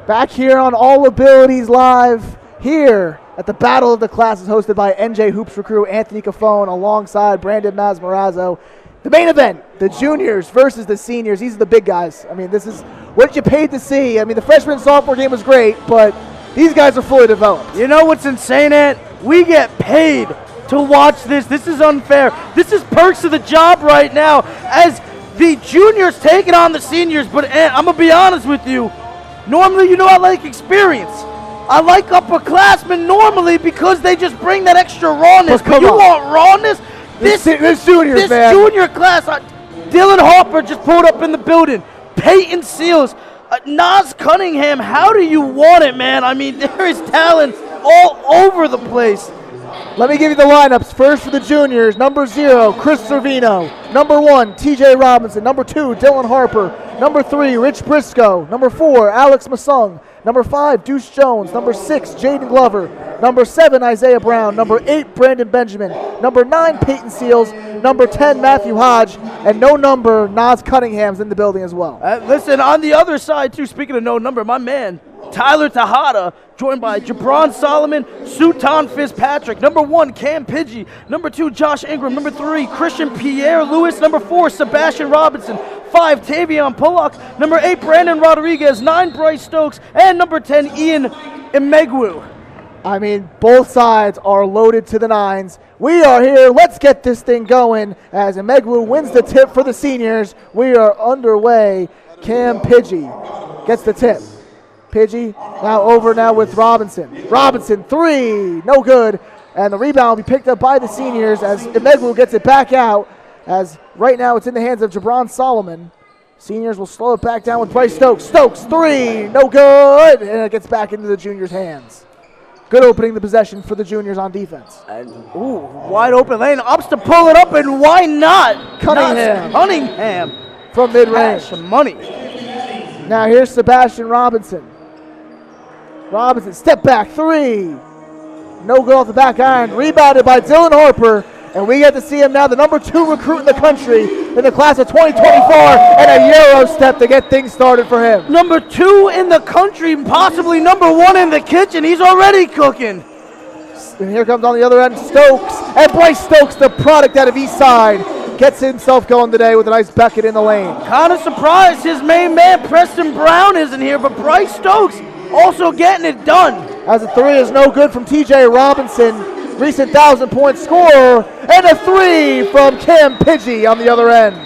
Back here on All Abilities Live, here at the Battle of the Classes, hosted by NJ Hoops recruit Anthony Cafone alongside Brandon Masmarazzo. The main event, the juniors versus the seniors. These are the big guys. I mean, this is what you paid to see. I mean, the freshman and sophomore game was great, but these guys are fully developed. You know what's insane, Ant? We get paid to watch this. This is unfair. This is perks of the job right now as the juniors taking on the seniors. But Ant, I'm going to be honest with you. Normally, you know, I like experience. I like upperclassmen normally because they just bring that extra rawness. But you want rawness? This junior class, Dylan Harper just pulled up in the building. Peyton Seals, Naas Cunningham, how do you want it, man? I mean, there is talent all over the place. Let me give you the lineups. First for the juniors, number 0, Chris Servino. Number 1, TJ Robinson. Number 2, Dylan Harper. Number 3, Rich Briscoe. Number 4, Alex Masung. Number 5, Deuce Jones. Number 6, Jaden Glover. Number 7, Isaiah Brown. Number 8, Brandon Benjamin. Number 9, Peyton Seals. Number 10, Matthew Hodge. And no number, Naas Cunningham's in the building as well. Listen, on the other side, too, speaking of no number, my man, Tyler Tejada, joined by Jabron Solomon, Sultan Fitzpatrick. Number 1, Cam Pidgey. Number 2, Josh Ingram. Number 3, Christian Pierre-Louis. Number 4, Sebastian Robinson. 5, Tavion Pollock. Number 8, Brandon Rodriguez. 9, Bryce Stokes. And number 10, Ian Imegwu. I mean, both sides are loaded to the nines. We are here. Let's get this thing going as Imegwu wins the tip for the seniors. We are underway. Cam Pidgey gets the tip. Pidgey now with Robinson. Robinson, 3, no good. And the rebound will be picked up by the seniors as Imegwu gets it back out. As right now it's in the hands of Jabron Solomon. Seniors will slow it back down with Bryce Stokes. Stokes, 3, no good. And it gets back into the juniors' hands. Good opening the possession for the juniors on defense. And, wide open lane. Opts to pull it up, and why not? Cunningham from mid-range. Money. Now here's Sebastian Robinson. Robinson, step back, 3. No good off the back iron. Rebounded by Dylan Harper. And we get to see him now, the number 2 recruit in the country in the class of 2024. And a Euro step to get things started for him. Number 2 in the country, possibly number 1 in the kitchen. He's already cooking. And here comes on the other end Stokes. And Bryce Stokes, the product out of East Side, gets himself going today with a nice bucket in the lane. Kind of surprised his main man, Preston Brown, isn't here. But Bryce Stokes also getting it done. As a 3 is no good from TJ Robinson, recent 1,000-point scorer, and a 3 from Cam Pidgey on the other end.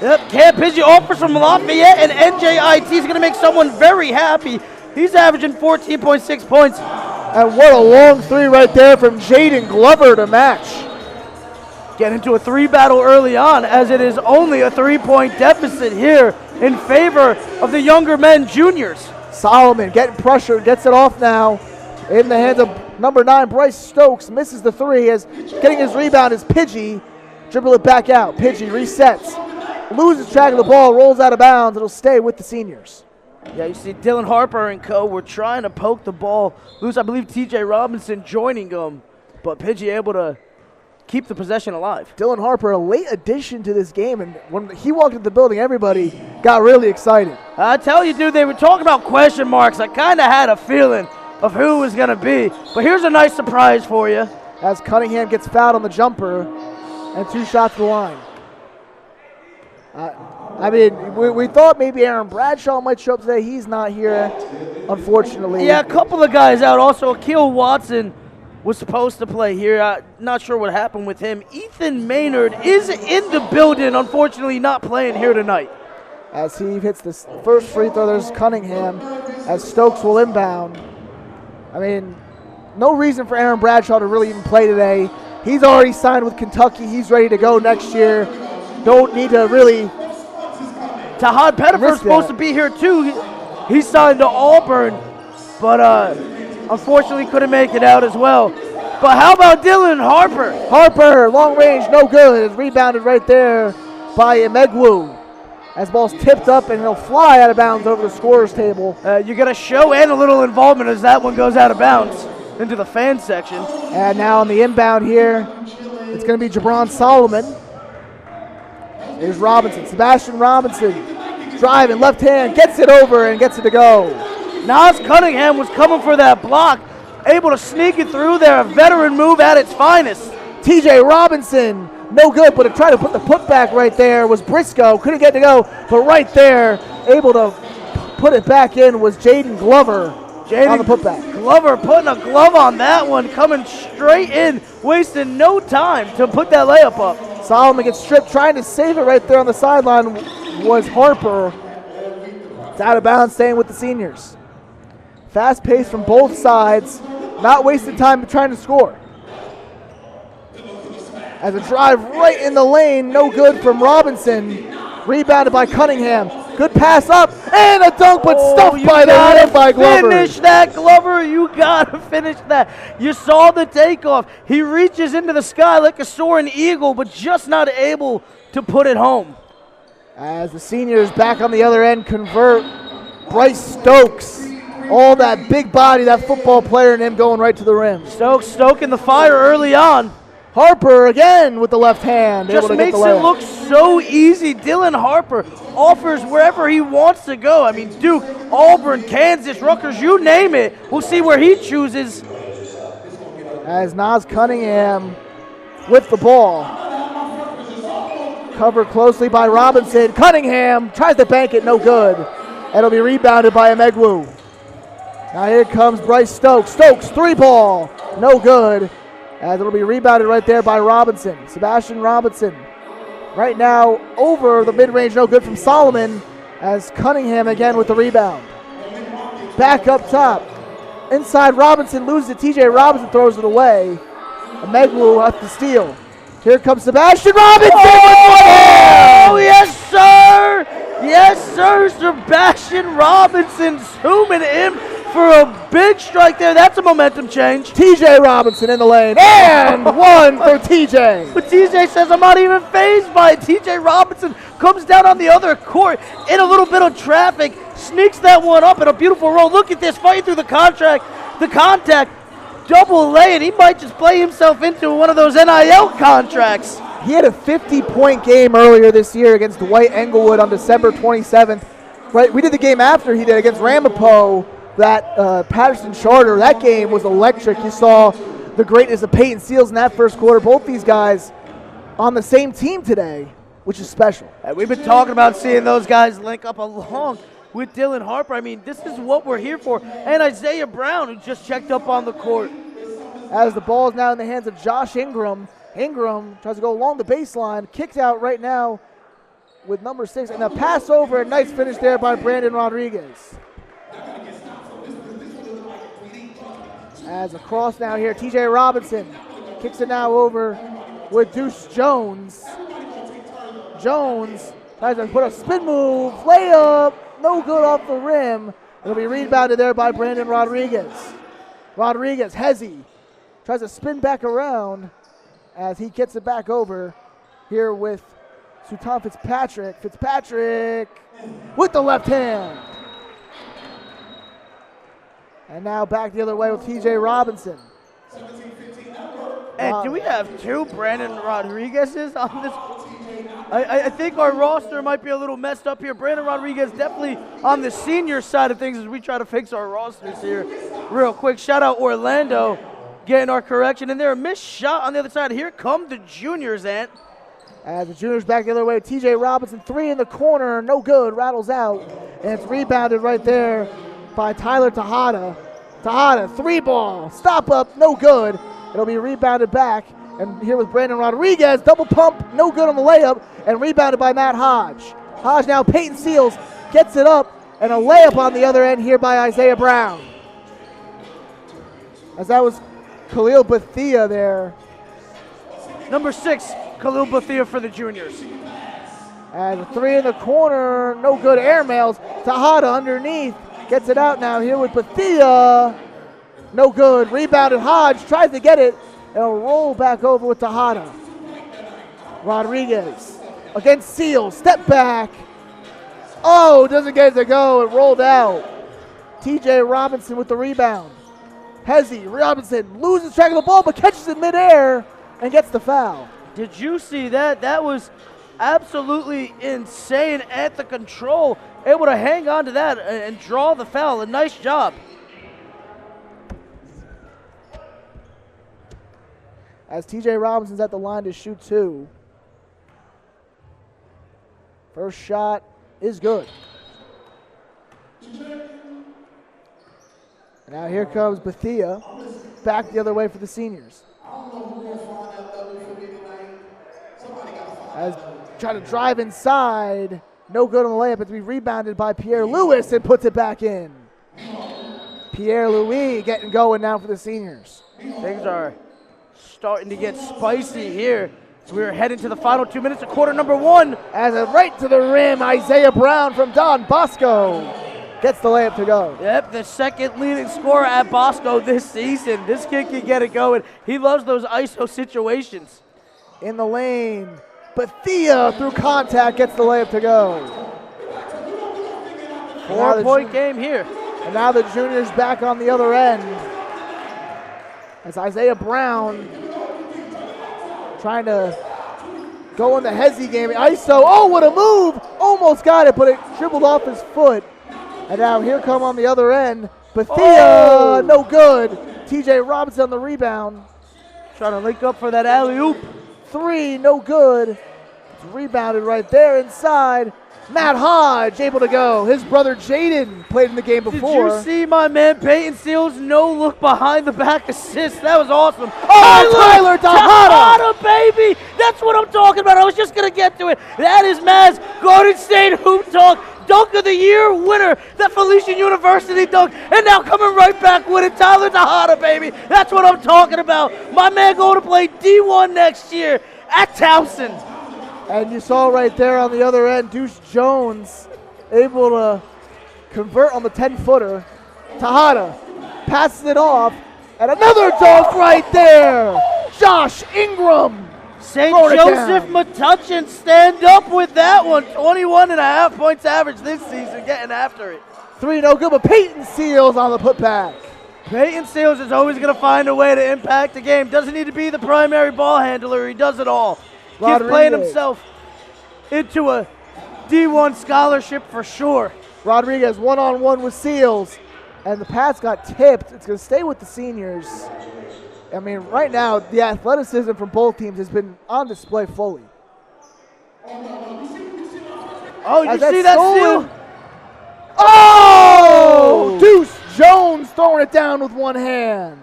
Yep, Cam Pidgey offers from Lafayette, and NJIT is going to make someone very happy. He's averaging 14.6 points. And what a long 3 right there from Jaden Glover to match. Get into a 3 battle early on, as it is only a 3-point deficit here in favor of the younger men, juniors. Solomon getting pressure, gets it off now in the hands of number 9, Bryce Stokes. Misses the 3 as getting his rebound is Pidgey. Dribble it back out. Pidgey resets, loses track of the ball, rolls out of bounds. It'll stay with the seniors. Yeah, you see Dylan Harper and co. were trying to poke the ball loose. I believe TJ Robinson joining them, but Pidgey able to keep the possession alive. Dylan Harper, a late addition to this game, and when he walked into the building, everybody got really excited. I tell you, dude, they were talking about question marks. I kind of had a feeling of who it was going to be, but here's a nice surprise for you. As Cunningham gets fouled on the jumper, and 2 shots to the line. I mean, we thought maybe Aaron Bradshaw might show up today. He's not here, unfortunately. Yeah, a couple of guys out. Also, Akil Watson was supposed to play here. Not sure what happened with him. Ethan Maynard is in the building, unfortunately not playing here tonight. As he hits the first free throw, there's Cunningham, as Stokes will inbound. I mean, no reason for Aaron Bradshaw to really even play today. He's already signed with Kentucky. He's ready to go next year. Don't need to really. Tahad Pettifer's supposed to be here too. He signed to Auburn, but unfortunately couldn't make it out as well. But how about Dylan Harper? Harper, long range, no good. It's rebounded right there by Imegwu. As ball's tipped up and he'll fly out of bounds over the scorer's table. You got a show and a little involvement as that one goes out of bounds into the fan section. And now on the inbound here, it's going to be Jabron Solomon. Here's Robinson, Sebastian Robinson, driving left hand, gets it over and gets it to go. Naas Cunningham was coming for that block, able to sneak it through there. A veteran move at its finest. TJ Robinson, no good, but to try to put the putback right there was Briscoe. Couldn't get to go, but right there, able to put it back in was Jaden Glover on the putback. Glover putting a glove on that one, coming straight in, wasting no time to put that layup up. Solomon gets stripped, trying to save it right there on the sideline was Harper. It's out of bounds, staying with the seniors. Fast pace from both sides, not wasting time trying to score. As a drive right in the lane, no good from Robinson. Rebounded by Cunningham. Good pass up, and a dunk, but stuffed by the rim by Glover. Finish that, Glover. You gotta finish that. You saw the takeoff. He reaches into the sky like a soaring eagle, but just not able to put it home. As the seniors back on the other end convert, Bryce Stokes. All that big body, that football player in him going right to the rim. Stokes stoking the fire early on. Harper again with the left hand. Just makes it look so easy. Dylan Harper offers wherever he wants to go. I mean, Duke, Auburn, Kansas, Rutgers, you name it. We'll see where he chooses. As Naas Cunningham with the ball. Covered closely by Robinson. Cunningham tries to bank it, no good. It'll be rebounded by Emegwu. Now here comes Bryce Stokes. Stokes, three ball, no good. As it'll be rebounded right there by Robinson. Sebastian Robinson. Right now over the mid-range, no good from Solomon. As Cunningham again with the rebound. Back up top. Inside Robinson loses it. TJ Robinson throws it away. Emegwu has to steal. Here comes Sebastian Robinson. Oh, yes, sir. Yes, sir. Sebastian Robinson zooming in for a big strike there. That's a momentum change. TJ Robinson in the lane. And one for TJ. But TJ says, I'm not even fazed by it. TJ Robinson comes down on the other court in a little bit of traffic, sneaks that one up in a beautiful roll. Look at this, fighting through the contact, double lay, and he might just play himself into one of those NIL contracts. He had a 50-point game earlier this year against Dwight Englewood on December 27th. Right, we did the game after he did against Ramapo. That Patterson Charter, that game was electric. You saw the greatness of Peyton Seals in that first quarter. Both these guys on the same team today, which is special. We've been talking about seeing those guys link up along with Dylan Harper. I mean, this is what we're here for. And Isaiah Brown, who just checked up on the court. As the ball is now in the hands of Josh Ingram. Ingram tries to go along the baseline, kicked out right now with number 6. And a pass over, a nice finish there by Brandon Rodriguez. As across now here, TJ Robinson kicks it now over with Deuce Jones. Jones tries to put a spin move, layup, no good off the rim. It'll be rebounded there by Brandon Rodriguez. Rodriguez, Hezzy, tries to spin back around as he gets it back over here with Sultan Fitzpatrick. Fitzpatrick with the left hand. And now back the other way with TJ Robinson. And do we have two Brandon Rodriguez's on this? I think our roster might be a little messed up here. Brandon Rodriguez definitely on the senior side of things as we try to fix our rosters here real quick. Shout out Orlando getting our correction. And there, a missed shot on the other side. Here come the juniors, Ant. As the juniors back the other way, TJ Robinson, three in the corner, no good, rattles out. And it's rebounded right there by Tyler Tejada. Tejada, three ball, stop up, no good. It'll be rebounded back. And here with Brandon Rodriguez, double pump, no good on the layup, and rebounded by Matt Hodge. Hodge now, Peyton Seals gets it up, and a layup on the other end here by Isaiah Brown. As that was Khalil Bethia there. Number 6, Khalil Bethia for the juniors. And a three in the corner, no good, airmails. Tejada underneath, gets it out now here with Bethia. No good, rebounded Hodge, tries to get it, and a roll back over with Tejada. Rodriguez against Seals, step back. Oh, doesn't get it to go, it rolled out. TJ Robinson with the rebound. Hezzy, Robinson loses track of the ball but catches it midair and gets the foul. Did you see that? That was absolutely insane at the control. Able to hang on to that and draw the foul. A nice job. As TJ Robinson's at the line to shoot 2. First shot is good. Now here comes Bethia, back the other way for the seniors. As trying to drive inside, no good on the layup. It's to be rebounded by Pierre Louis and puts it back in. Pierre Louis getting going now for the seniors. Things are starting to get spicy here. So we're heading to the final 2 minutes of quarter number 1. As a right to the rim, Isaiah Brown from Don Bosco gets the layup to go. Yep, the second leading scorer at Bosco this season. This kid can get it going. He loves those ISO situations. In the lane, Bethia through contact gets the layup to go. 4-point game here. And now the juniors back on the other end. As Isaiah Brown trying to go in the Hezzy game. ISO, oh, what a move! Almost got it, but it dribbled off his foot. And now here come on the other end, Bethia, no good. TJ Robinson on the rebound. Trying to link up for that alley-oop. 3, no good. It's rebounded right there inside. Matt Hodge able to go. His brother Jaden played in the game before. Did you see my man Peyton Seals no look behind the back assist? That was awesome. Oh, Tyler Tejada, baby! That's what I'm talking about. I was just going to get to it. That is Maz Golden State Hoop Talk. Dunk of the year winner, the Felician University dunk, and now coming right back with it, Tyler Tejada, baby. That's what I'm talking about. My man going to play D1 next year at Towson. And you saw right there on the other end, Deuce Jones able to convert on the 10-footer. Tejada passes it off, and another dunk right there. Josh Ingram. St. Joseph Metuchen stand up with that one. 21.5 points average this season, getting after it. 3, no good, but Peyton Seals on the putback. Peyton Seals is always going to find a way to impact the game. Doesn't need to be the primary ball handler. He does it all. He's playing himself into a D1 scholarship for sure. Rodriguez one-on-one with Seals, and the pass got tipped. It's going to stay with the seniors. I mean, right now, the athleticism from both teams has been on display fully. Oh, you see that steal? Oh! Deuce Jones throwing it down with one hand.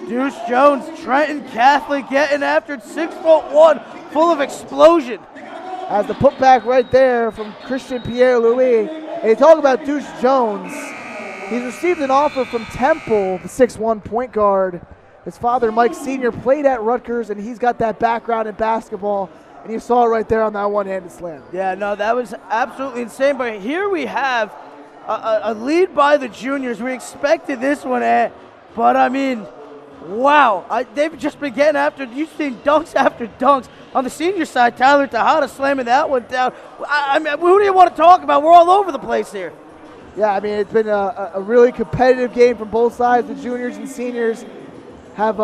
Deuce Jones, Trenton Catholic getting after it, 6'1", full of explosion. As the putback right there from Christian Pierre Louis. And you talk about Deuce Jones. He's received an offer from Temple, the 6'1" point guard. His father, Mike Sr., played at Rutgers, and he's got that background in basketball. And you saw it right there on that one-handed slam. Yeah, no, that was absolutely insane. But here we have a lead by the juniors. We expected this one, but I mean, wow. They've just been getting after, you've seen dunks after dunks. On the senior side, Tyler Tejada slamming that one down. I mean, who do you want to talk about? We're all over the place here. Yeah, I mean, it's been a really competitive game from both sides. The juniors and seniors have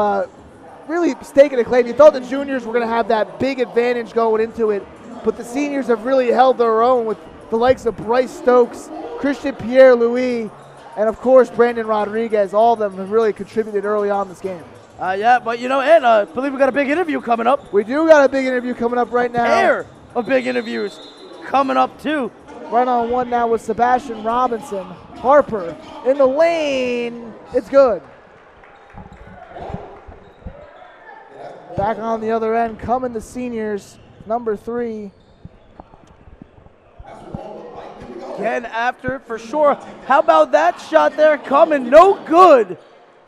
really staken a claim. You thought the juniors were going to have that big advantage going into it, but the seniors have really held their own with the likes of Bryce Stokes, Christian Pierre Louis, and of course Brandon Rodriguez. All of them have really contributed early on this game. Yeah, but you know, and I believe we got a big interview coming up. We do got a big interview coming up right now. Pair of big interviews coming up too. Right on one now with Sebastian Robinson. Harper in the lane. It's good. Back on the other end, coming the seniors, number 3. Getting after it for sure. How about that shot there coming? No good.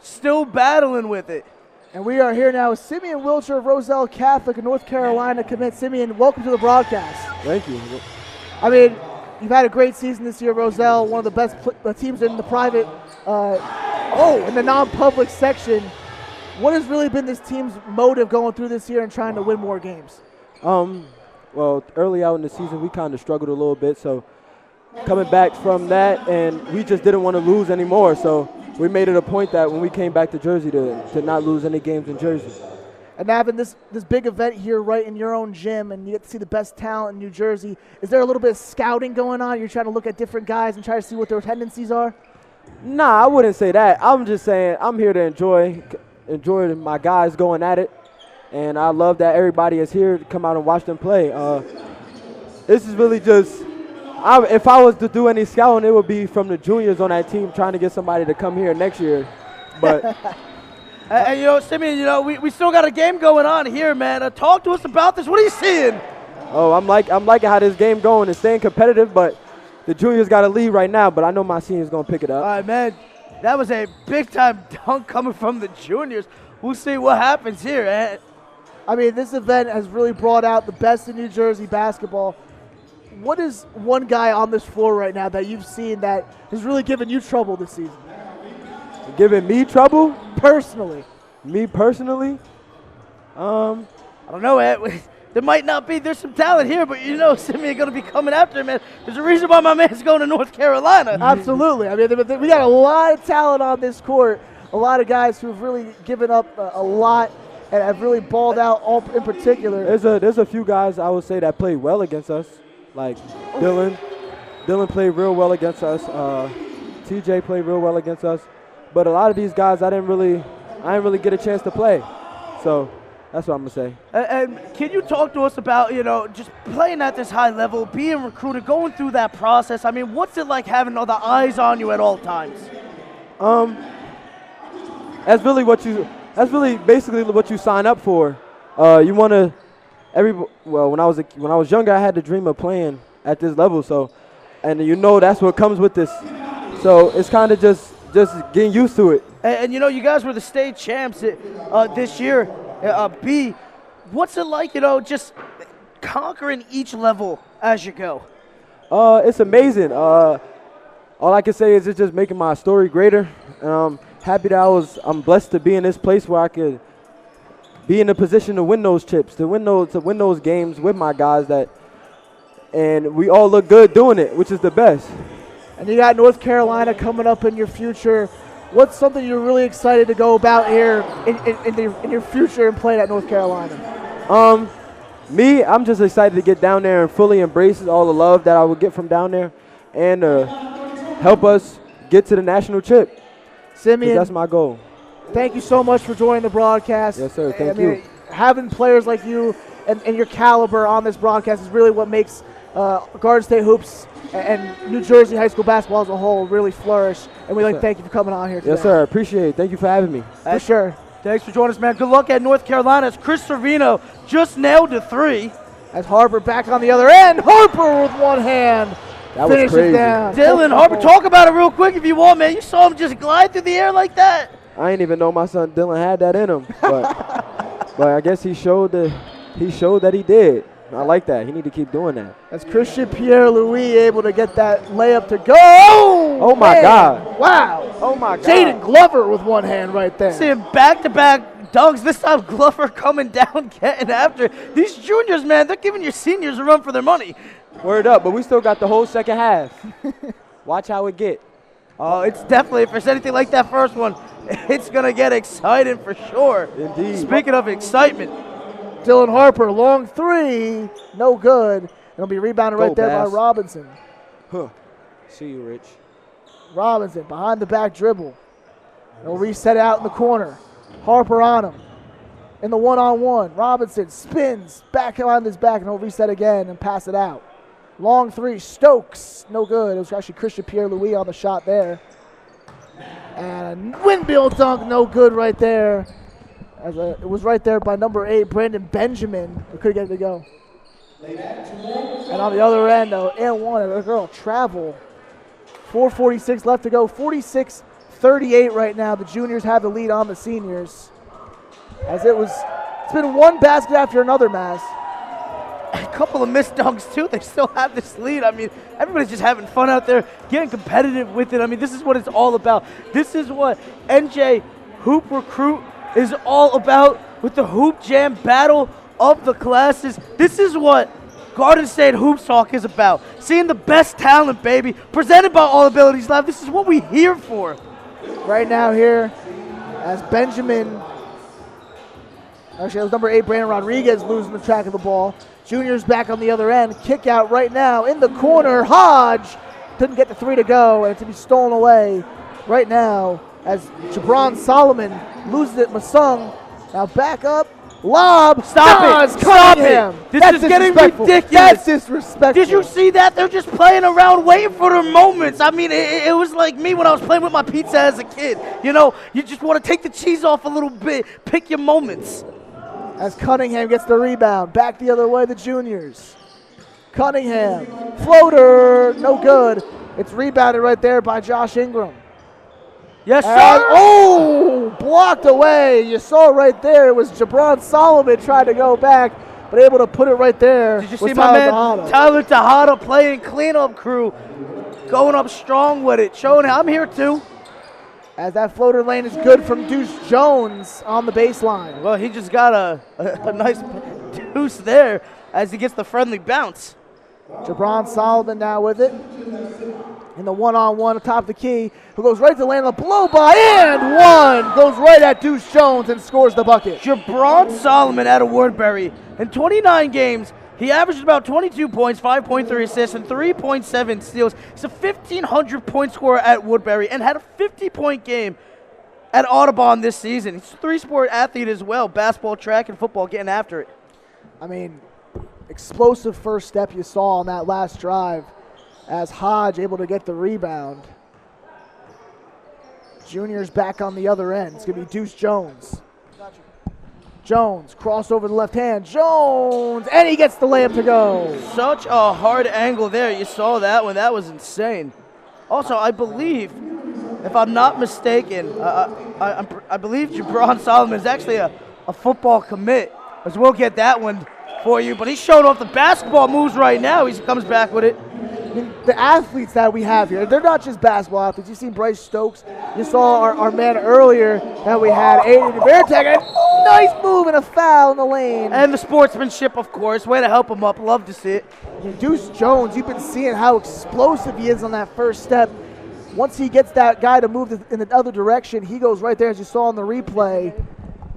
Still battling with it. And we are here now with Simeon Wilcher of Roselle Catholic in North Carolina commit. Simeon, welcome to the broadcast. Thank you. I mean, you've had a great season this year, Roselle, one of the best teams in the private, in the non-public section. What has really been this team's motive going through this year and trying to win more games? Well, early out in the season, we kind of struggled a little bit. So coming back from that, and we just didn't want to lose anymore. So we made it a point that when we came back to Jersey to not lose any games in Jersey. And having this big event here right in your own gym, and you get to see the best talent in New Jersey, is there a little bit of scouting going on? You're trying to look at different guys and try to see what their tendencies are? Nah, I wouldn't say that. I'm just saying I'm here to enjoy my guys going at it, and I love that everybody is here to come out and watch them play. This is really just if I was to do any scouting, it would be from the juniors on that team trying to get somebody to come here next year. But and Simeon, we still got a game going on here, man. Talk to us about this. What are you seeing? Oh, I'm liking how this game going. It's staying competitive, but the juniors got a lead right now. But I know my seniors gonna pick it up. All right, man. That was a big-time dunk coming from the juniors. We'll see what happens here. I mean, this event has really brought out the best in New Jersey basketball. What is one guy on this floor right now that you've seen that has really given you trouble this season? Giving me trouble? Personally. Me personally? I don't know, Ed. There might not be. There's some talent here, but Simeon going to be coming after him, man. There's a reason why my man's going to North Carolina. Absolutely. I mean, we got a lot of talent on this court. A lot of guys who've really given up a lot and have really balled out all in particular. There's a few guys I would say that played well against us, like Dylan. Dylan played real well against us. TJ played real well against us. But a lot of these guys, I didn't really get a chance to play. So that's what I'm going to say. And can you talk to us about, just playing at this high level, being recruited, going through that process? I mean, what's it like having all the eyes on you at all times? That's really basically what you sign up for. You want to when I was younger, I had the dream of playing at this level. So, and that's what comes with this. So it's kind of just getting used to it. And you guys were the state champs this year. B, what's it like, just conquering each level as you go? It's amazing. All I can say is it's just making my story greater. Happy that I'm blessed to be in this place where I could be in a position to win those chips, to win those games with my guys and we all look good doing it, which is the best. And you got North Carolina coming up in your future. What's something you're really excited to go about here in your future and play at North Carolina? I'm just excited to get down there and fully embrace all the love that I will get from down there and help us get to the national chip. Simeon, that's my goal. Thank you so much for joining the broadcast. Yes, sir. Thank you. Having players like you and your caliber on this broadcast is really what makes Garden State Hoops and New Jersey high school basketball as a whole really flourish. And we'd like to thank you for coming on here today. Yes, sir. Appreciate it. Thank you for having me. For sure. Thanks for joining us, man. Good luck at North Carolina as Chris Servino just nailed a three. As Harper back on the other end. Harper with one hand. That was crazy. Down. Dylan, Harper, talk about it real quick if you want, man. You saw him just glide through the air like that. I didn't even know my son Dylan had that in him. But I guess he showed that he did. I like that. He need to keep doing that. As Christian Pierre-Louis able to get that layup to go. Oh my God. Wow. Oh, my God. Jaden Glover with one hand right there. See him back-to-back dunks. This time Glover coming down, getting after. These juniors, man, they're giving your seniors a run for their money. Word up, but we still got the whole second half. Watch how it get. Oh, it's definitely, if there's anything like that first one, it's going to get exciting for sure. Indeed. Speaking of excitement. Dylan Harper, long three, no good. It'll be rebounded right there by Robinson. See you, Rich. Robinson behind the back dribble. He'll reset out in the corner. Harper on him. In the one-on-one, Robinson spins back behind his back, and he'll reset again and pass it out. Long three, Stokes, no good. It was actually Christian Pierre-Louis on the shot there. And a windmill dunk, no good right there. It was right there by number 8, Brandon Benjamin. We couldn't get it to go. And on the other end, though, and one, the girl travel. 4:46 left to go. 46-38 right now. The juniors have the lead on the seniors. It's been one basket after another, Mass. A couple of missed dunks, too. They still have this lead. I mean, everybody's just having fun out there, getting competitive with it. I mean, this is what it's all about. This is what NJ Hoop Recruit is all about with the Hoop Jam Battle of the Classes. This is what Garden State Hoops Talk is about. Seeing the best talent, baby. Presented by All Abilities Live. This is what we're here for. Right now here, as Benjamin Actually, it was number 8, Brandon Rodriguez, losing the track of the ball. Junior's back on the other end. Kick out right now in the corner. Hodge couldn't get the 3 to go, and it's to be stolen away right now as Jabron Solomon loses it. Masung now back up. Lob. Stop it. Stop him. it. This That's is getting disrespectful. ridiculous. That's disrespectful. Did you see that? They're just playing around waiting for their moments. I mean, it was like me when I was playing with my pizza as a kid. You know, you just want to take the cheese off a little bit. Pick your moments. As Cunningham gets the rebound. Back the other way, the juniors. Cunningham. Floater. No good. It's rebounded right there by Josh Ingram. Yes, sir. Oh, blocked away. You saw right there. It was Jabron Solomon trying to go back, but able to put it right there. Did you see my man Tyler Tejada playing cleanup crew, going up strong with it, showing I'm here too. As that floater lane is good from Deuce Jones on the baseline. Well, he just got a nice deuce there as he gets the friendly bounce. Jabron Solomon now with it. In the one-on-one atop the key, who goes right to land the blow by and one. Goes right at Deuce Jones and scores the bucket. Jabron Solomon out of Woodbury. In 29 games, he averaged about 22 points, 5.3 assists, and 3.7 steals. He's a 1,500-point scorer at Woodbury and had a 50-point game at Audubon this season. He's a 3-sport athlete as well, basketball, track, and football, getting after it. I mean, explosive first step you saw on that last drive as Hodge able to get the rebound. Junior's back on the other end. It's going to be Deuce Jones. Jones, cross over the left hand. Jones, and he gets the layup to go. Such a hard angle there. You saw that one. That was insane. Also, I believe, if I'm not mistaken, I believe Jabron Solomon is actually a football commit, as we'll get that one for you. But he's showing off the basketball moves right now. He comes back with it. I mean, the athletes that we have here, they're not just basketball athletes. You've seen Bryce Stokes. You saw our man earlier that we had, Aiden Beartag. Nice move and a foul in the lane. And the sportsmanship, of course. Way to help him up. Love to see it. Deuce Jones, you've been seeing how explosive he is on that first step. Once he gets that guy to move in the other direction, he goes right there, as you saw on the replay.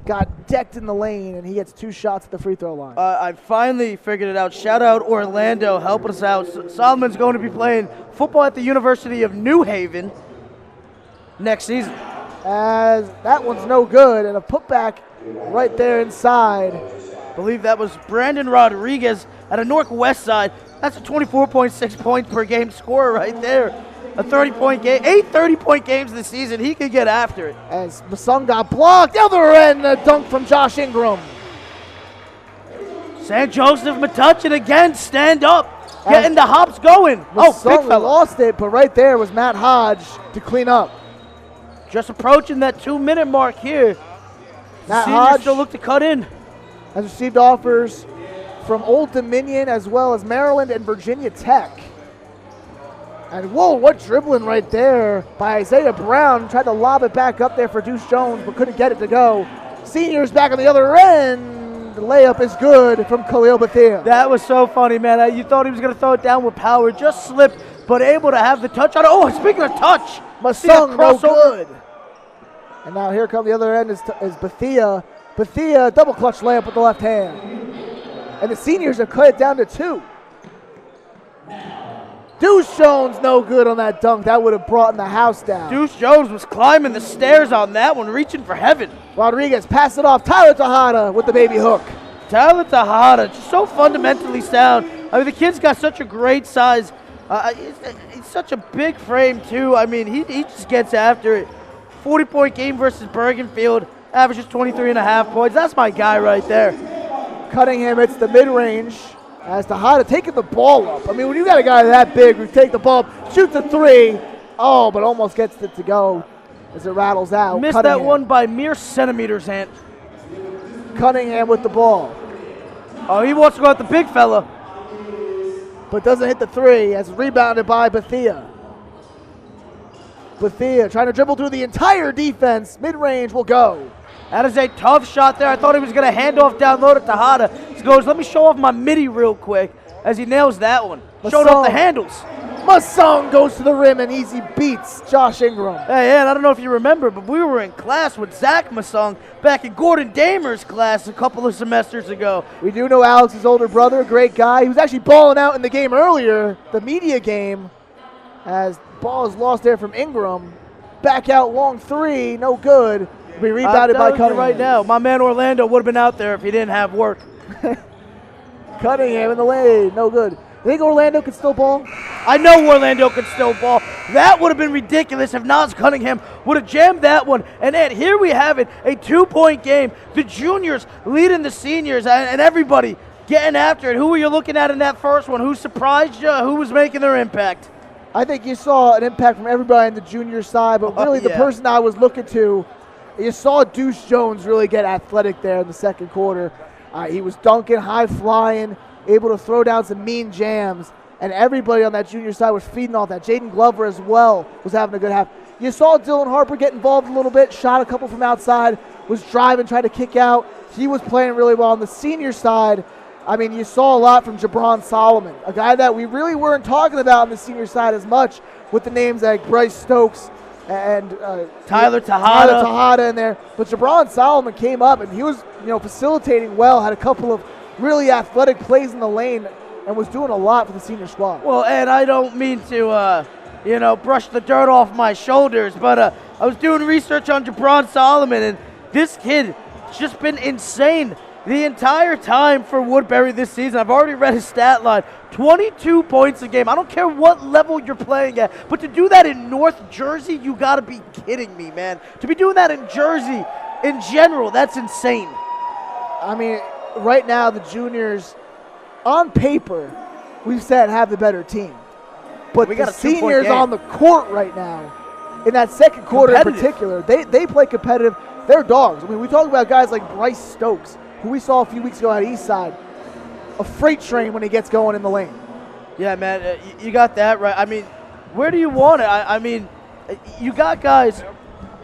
Got decked in the lane, and he gets 2 shots at the free throw line. I finally figured it out. Shout out Orlando helping us out. Solomon's going to be playing football at the University of New Haven next season. As that one's no good, and a putback right there inside. I believe that was Brandon Rodriguez at a Northwest side. That's a 24.6 points per game scorer right there. A 30-point game, 8 30-point games this season. He could get after it. As Masung got blocked, the other end, a dunk from Josh Ingram. St. Joseph Metuchen again, stand up, getting the hops going. Masung Big fella. lost it, but right there was Matt Hodge to clean up. Just approaching that 2-minute mark here. Matt Seniors Hodge still look to cut in. has received offers from Old Dominion as well as Maryland and Virginia Tech. And whoa, what dribbling right there by Isaiah Brown. Tried to lob it back up there for Deuce Jones, but couldn't get it to go. Seniors back on the other end. The layup is good from Khalil Bethia. That was so funny, man. You thought he was going to throw it down with power. Just slipped, but able to have the touch on it. Oh, speaking of touch. Masung, no good. And now here come the other end is Bethia. Bethia, double clutch layup with the left hand. And the seniors have cut it down to 2. Deuce Jones no good on that dunk. That would have brought the house down. Deuce Jones was climbing the stairs on that one, reaching for heaven. Rodriguez pass it off. Tyler Tejada with the baby hook. Tyler Tejada, just so fundamentally sound. I mean, the kid's got such a great size. He's such a big frame, too. I mean, he just gets after it. 40-point game versus Bergenfield. Averages 23.5 points. That's my guy right there. Cunningham hits the mid-range. As Tejada taking the ball up. I mean, when you got a guy that big who take the ball up, shoots a 3. Oh, but almost gets it to go as it rattles out. Missed Cunningham. that one by mere centimeters, Ant. Cunningham with the ball. Oh, he wants to go at the big fella. But doesn't hit the 3 as rebounded by Bethia. Bethia trying to dribble through the entire defense. Mid-range will go. That is a tough shot there. I thought he was going to hand off down low to Tejada. He goes, let me show off my midi real quick as he nails that one. Showed off the handles. Masson goes to the rim and easy beats Josh Ingram. Hey, Ed, I don't know if you remember, but we were in class with Zach Masson back in Gordon Damer's class a couple of semesters ago. We do know Alex's older brother, a great guy. He was actually balling out in the game earlier, the media game, as ball is lost there from Ingram. Back out long three, no good. Be rebounded by Cunningham. Right now, my man Orlando would have been out there if he didn't have work. Cunningham in the lane, no good. You think Orlando could still ball? I know Orlando could still ball. That would have been ridiculous if Naas Cunningham would have jammed that one. And Ed, here we have it, a 2-point game. The juniors leading the seniors and everybody getting after it. Who were you looking at in that first one? Who surprised you? Who was making their impact? I think you saw an impact from everybody on the junior side, but really the person I was looking to, you saw Deuce Jones really get athletic there in the second quarter. He was dunking, high flying, able to throw down some mean jams, and everybody on that junior side was feeding off that. Jaden Glover as well was having a good half. You saw Dylan Harper get involved a little bit, shot a couple from outside, was driving, tried to kick out. He was playing really well on the senior side. I mean, you saw a lot from Jabron Solomon, a guy that we really weren't talking about on the senior side as much, with the names like Bryce Stokes and Tyler Tejada in there. But Jabron Solomon came up and he was, facilitating well, had a couple of really athletic plays in the lane, and was doing a lot for the senior squad. Well, Ed, I don't mean to, brush the dirt off my shoulders, but I was doing research on Jabron Solomon, and this kid has just been insane the entire time for Woodbury this season. I've already read his stat line. 22 points a game. I don't care what level you're playing at, but to do that in North Jersey, you got to be kidding me, man. To be doing that in Jersey in general, that's insane. I mean, right now the juniors, on paper, we've said have the better team. But the seniors on the court right now, in that second quarter in particular, they play competitive. They're dogs. I mean, we talk about guys like Bryce Stokes, who we saw a few weeks ago at Eastside, a freight train when he gets going in the lane. Yeah, man, you got that right. I mean, where do you want it? I mean, you got guys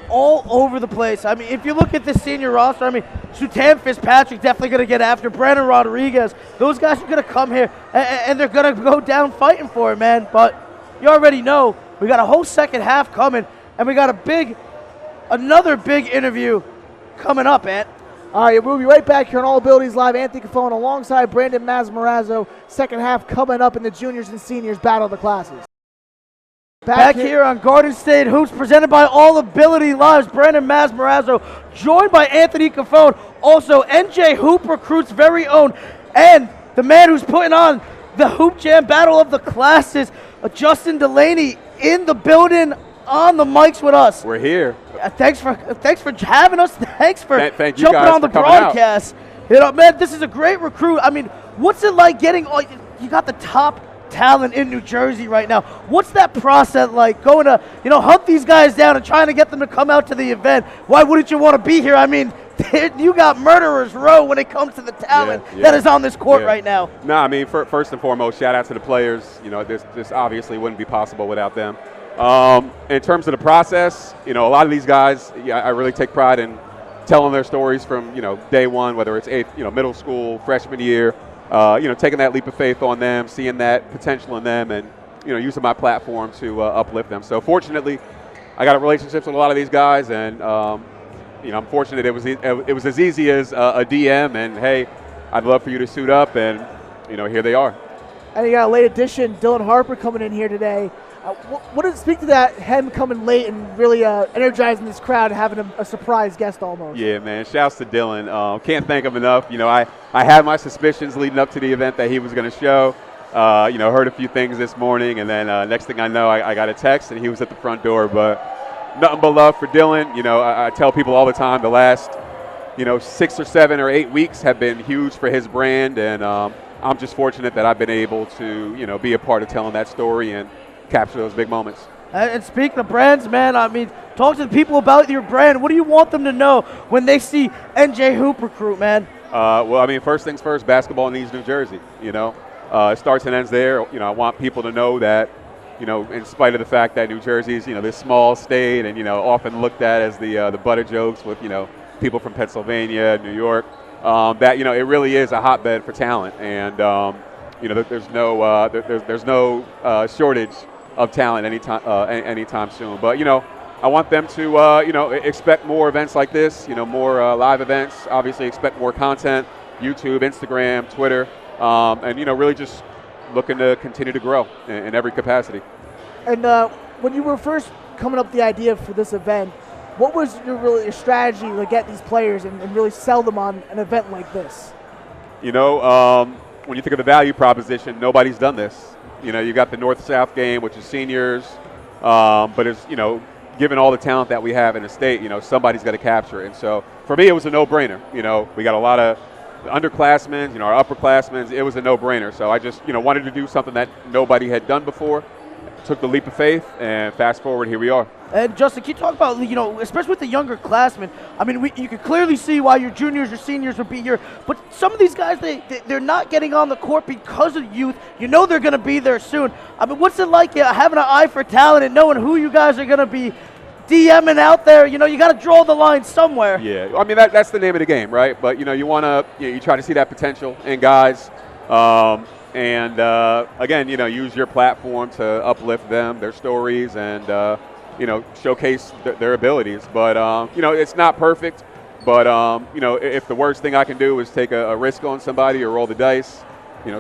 all over the place. I mean, if you look at the senior roster, I mean, Sutan Fitzpatrick definitely going to get after Brandon Rodriguez. Those guys are going to come here, and they're going to go down fighting for it, man. But you already know we got a whole second half coming, and we got another big interview coming up, Ant. All right, we'll be right back here on All Abilities Live. Anthony Cafone alongside Brandon Masmarazzo. Second half coming up in the juniors and seniors battle of the classes. Back here on Garden State Hoops, presented by All Ability Live's Brandon Masmarazzo, joined by Anthony Cafone, also NJ Hoop Recruit's very own, and the man who's putting on the Hoop Jam Battle of the Classes, Justin Delaney, in the building on the mics with us. We're here. Thanks for having us. Thanks for Thank you jumping guys on the for coming broadcast. Man, this is a great recruit. I mean, what's it like getting? You got the top talent in New Jersey right now. What's that process like, going to hunt these guys down and trying to get them to come out to the event? Why wouldn't you want to be here? I mean, you got murderers row when it comes to the talent that is on this court right now. No, I mean, first and foremost, shout out to the players. This obviously wouldn't be possible without them. In terms of the process, a lot of these guys, I really take pride in telling their stories from, day one, whether it's middle school, freshman year, taking that leap of faith on them, seeing that potential in them, and, using my platform to uplift them. So fortunately, I got relationships with a lot of these guys, and, I'm fortunate it was as easy as a DM, and, hey, I'd love for you to suit up, and, here they are. And you got a late addition, Dylan Harper, coming in here today. What does it speak to that, him coming late and really energizing this crowd and having a surprise guest almost? Yeah, man. Shouts to Dylan. Can't thank him enough. I had my suspicions leading up to the event that he was going to show. Heard a few things this morning, and then next thing I know, I got a text, and he was at the front door. But nothing but love for Dylan. I tell people all the time the last, 6 or 7 or 8 weeks have been huge for his brand, and I'm just fortunate that I've been able to, be a part of telling that story and capture those big moments. And speaking of brands, man, I mean, talk to the people about your brand. What do you want them to know when they see NJ Hoop Recruit, man? Well, I mean, first things first, basketball needs New Jersey. It starts and ends there. I want people to know that, in spite of the fact that New Jersey is, this small state and, often looked at as the butt of jokes with, people from Pennsylvania, New York, that, it really is a hotbed for talent. And, there's no shortage of talent anytime soon. But I want them to expect more events like this. More live events. Obviously, expect more content. YouTube, Instagram, Twitter, and really just looking to continue to grow in every capacity. And when you were first coming up with the idea for this event, what was your strategy to get these players and really sell them on an event like this? When you think of the value proposition, nobody's done this. You got the North-South game, which is seniors, but it's, given all the talent that we have in the state, somebody's got to capture it. And so for me, it was a no-brainer. We got a lot of underclassmen, our upperclassmen. It was a no-brainer. So I just, wanted to do something that nobody had done before. Took the leap of faith, and fast forward, here we are. And Justin, can you talk about, especially with the younger classmen? I mean, you can clearly see why your juniors or seniors would be here, but some of these guys, they're not getting on the court because of youth. They're going to be there soon. I mean, what's it like having an eye for talent and knowing who you guys are going to be DMing out there? You got to draw the line somewhere. Yeah, I mean, that's the name of the game, right? But, you want to, you try to see that potential in guys. And again, use your platform to uplift them, their stories, and showcase their abilities. But it's not perfect. But if the worst thing I can do is take a risk on somebody or roll the dice,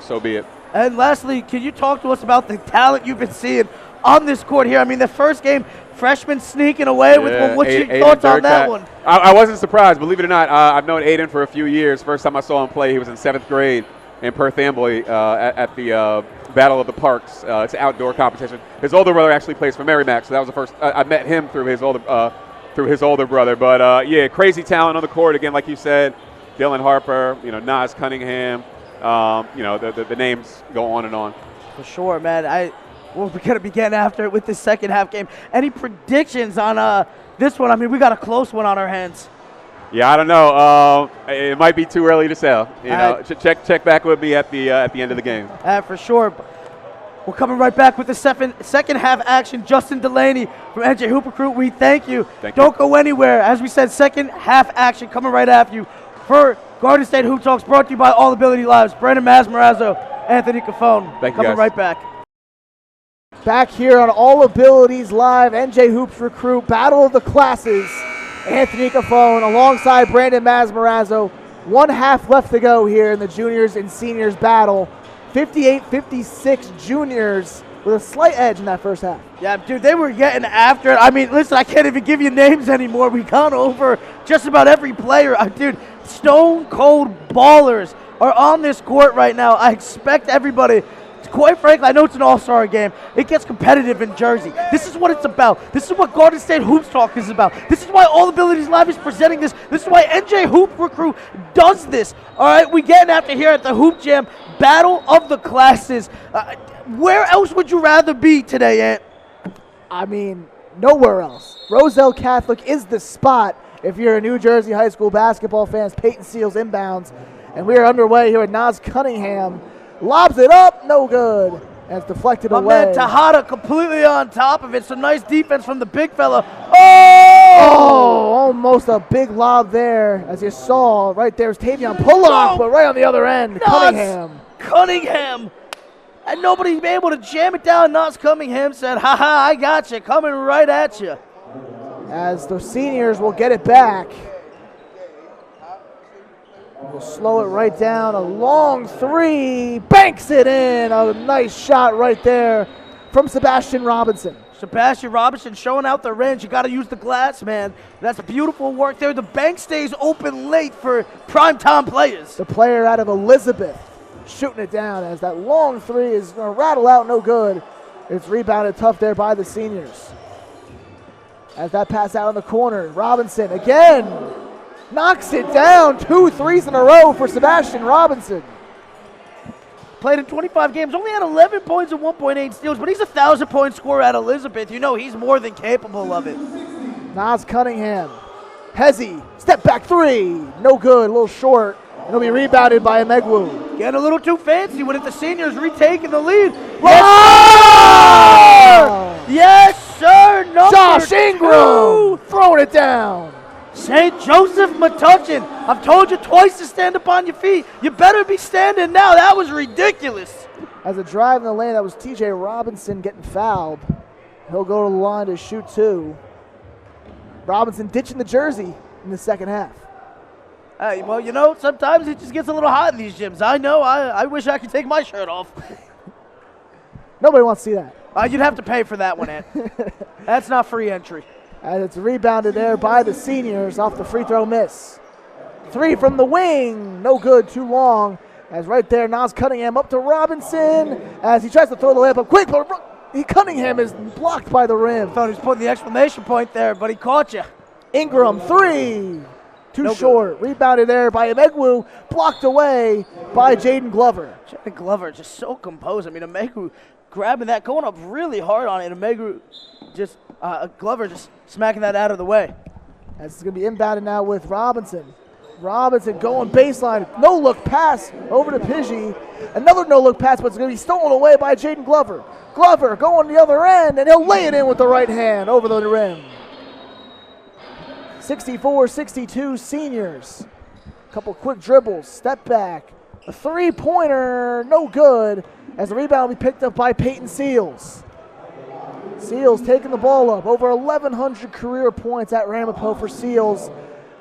so be it. And lastly, can you talk to us about the talent you've been seeing on this court here? I mean, the first game, freshmen sneaking away with what's your thoughts on that one? I wasn't surprised, believe it or not. I've known Aiden for a few years. First time I saw him play, he was in 7th grade. In Perth Amboy at the Battle of the Parks. It's an outdoor competition. His older brother actually plays for Merrimack, so that was the first. I met him through his older brother. But crazy talent on the court again, like you said. Dylan Harper, Naas Cunningham. The names go on and on. For sure, man. We're going to be getting after it with this second half game. Any predictions on this one? I mean, we got a close one on our hands. Yeah, I don't know. It might be too early to tell. Check back with me at the end of the game. For sure. We're coming right back with the second half action. Justin Delaney from NJ Hoop Recruit. We thank you. Don't go anywhere. As we said, second half action coming right after you. For Garden State Hoop Talks, brought to you by All Ability Lives. Brandon Masmarazzo, Anthony Cafone. Thank you, coming guys. right back. Back here on All Abilities Live, NJ Hoops Recruit, Battle of the Classes. Anthony Cafone alongside Brandon Masmarazzo. 1 half left to go here in the juniors and seniors battle. 58-56 juniors with a slight edge in that first half. Yeah, dude, they were getting after it. I mean, listen, I can't even give you names anymore. We've gone over just about every player. Dude, stone cold ballers are on this court right now. I expect everybody. Quite frankly, I know it's an all-star game. It gets competitive in Jersey. This is what it's about. This is what Garden State Hoops Talk is about. This is why All Abilities Live is presenting this. This is why NJ Hoop Recruit does this. All right, we getting after here at the Hoop Jam Battle of the Classes. Where else would you rather be today, Ant? I mean, nowhere else. Roselle Catholic is the spot if you're a New Jersey high school basketball fan. Peyton Seals inbounds, and we are underway here with Naas Cunningham. Lobs it up, no good. And it's deflected away. My man Tejada completely on top of it. Some nice defense from the big fella. Oh, almost a big lob there. As you saw, right there is Tavion Pulloff, but right on the other end, Cunningham. And nobody able to jam it down. Naas Cunningham said, ha-ha, I got you. Coming right at you. As the seniors will get it back. We'll slow it right down. A long three. Banks it in. A nice shot right there from Sebastian Robinson. Sebastian Robinson showing out the range. You got to use the glass, man. That's beautiful work there. The bank stays open late for primetime players. The player out of Elizabeth shooting it down as that long three is going to rattle out, no good. It's rebounded tough there by the seniors. As that pass out in the corner, Robinson again knocks it down. 2 threes in a row for Sebastian Robinson. Played in 25 games, only had 11 points and 1.8 steals, but he's a 1,000-point scorer at Elizabeth. You know he's more than capable of it. Naas Cunningham. Hezzy, step back three. No good, a little short. It'll be rebounded by Emegwu. Getting a little too fancy with it. The seniors retaking the lead. Yes, sir. Number Josh Ingram 2. throwing it down. St. Joseph Metuchen I've told you twice to stand up on your feet. You better be standing now. That was ridiculous. As a drive in the lane, that was T.J. Robinson getting fouled. He'll go to the line to shoot 2. Robinson ditching the jersey in the second half. Hey, well, you know, sometimes it just gets a little hot in these gyms. I know. I wish I could take my shirt off. Nobody wants to see that. You'd have to pay for that one, Ed. That's not free entry. As it's rebounded there by the seniors off the free throw miss. 3 from the wing. No good, too long. As right there, Naas Cunningham up to Robinson as he tries to throw the layup up quick, but Cunningham is blocked by the rim. Thought he was putting the exclamation point there, but he caught you. Ingram, 3. Too No short. Rebounded there by Emegwu, blocked away by Jaden Glover. Jaden Glover just so composed. I mean, Emegwu grabbing that, going up really hard on it. Emegwu just, Glover just smacking that out of the way. As it's going to be inbounded now with Robinson. Robinson going baseline. No-look pass over to Pidgey. Another no-look pass, but it's going to be stolen away by Jaden Glover. Glover going the other end, and he'll lay it in with the right hand over the rim. 64-62 seniors. Couple quick dribbles, step back. A three-pointer, no good, as the rebound will be picked up by Peyton Seals. Seals taking the ball up. Over 1,100 career points at Ramapo for Seals.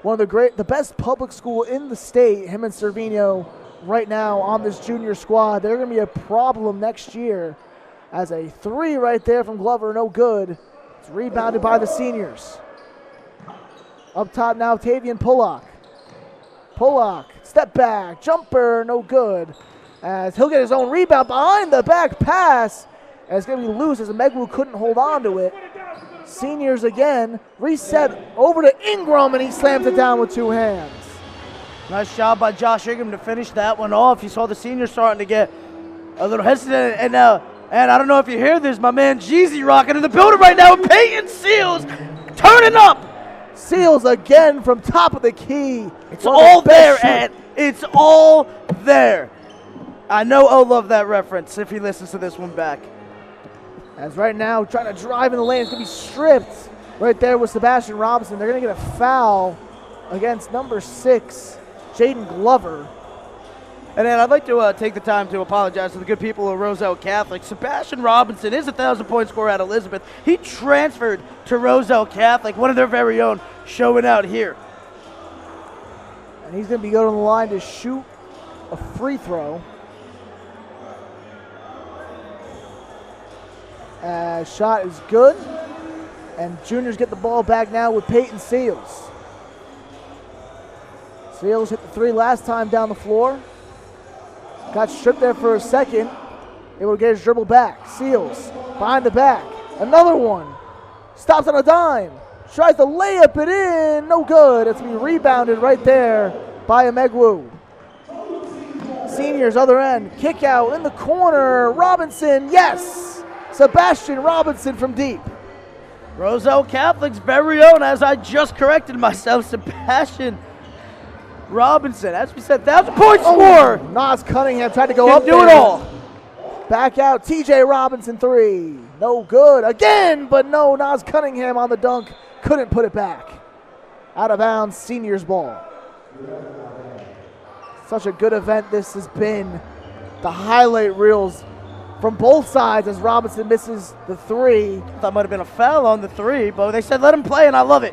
One of the best public school in the state, him and Cervino right now on this junior squad. They're going to be a problem next year. As a 3 right there from Glover, no good. It's rebounded by the seniors. Up top now, Tavian Pullock. Pullock, step back, jumper, no good. As he'll get his own rebound behind the back pass. And it's going to be loose as Emegwu couldn't hold on to it. Seniors again, reset over to Ingram, and he slams it down with 2 hands. Nice job by Josh Ingram to finish that one off. You saw the seniors starting to get a little hesitant. And I don't know if you hear this, my man Jeezy rocking in the building right now with Peyton Seals turning up. Seals again from top of the key. It's all there, Ed. It's all there. I know I'll love that reference if he listens to this one back. As right now, trying to drive in the lane, it's going to be stripped right there with Sebastian Robinson. They're going to get a foul against number 6, Jaden Glover. And then I'd like to take the time to apologize to the good people of Roselle Catholic. Sebastian Robinson is a 1,000-point scorer at Elizabeth. He transferred to Roselle Catholic, one of their very own, showing out here. And he's going to be going to the line to shoot a free throw. Shot is good. And juniors get the ball back now with Peyton Seals. Seals hit the 3 last time down the floor. Got stripped there for a second. Able to get his dribble back. Seals behind the back. Another one. Stops on a dime. Tries to lay up it in. No good. It's going to be rebounded right there by Emegwu. Seniors, other end. Kick out in the corner. Robinson, yes. Sebastian Robinson from deep. Roselle Catholic's very own, as I just corrected myself, Sebastian Robinson. As we said, 1,000-point scorer. Naas Cunningham tried to go Can up do there. it all. Back out, T.J. Robinson 3. No good again, but no, Naas Cunningham on the dunk. Couldn't put it back. Out of bounds, seniors ball. Such a good event this has been. The highlight reels from both sides as Robinson misses the 3. That might have been a foul on the 3, but they said let him play, and I love it.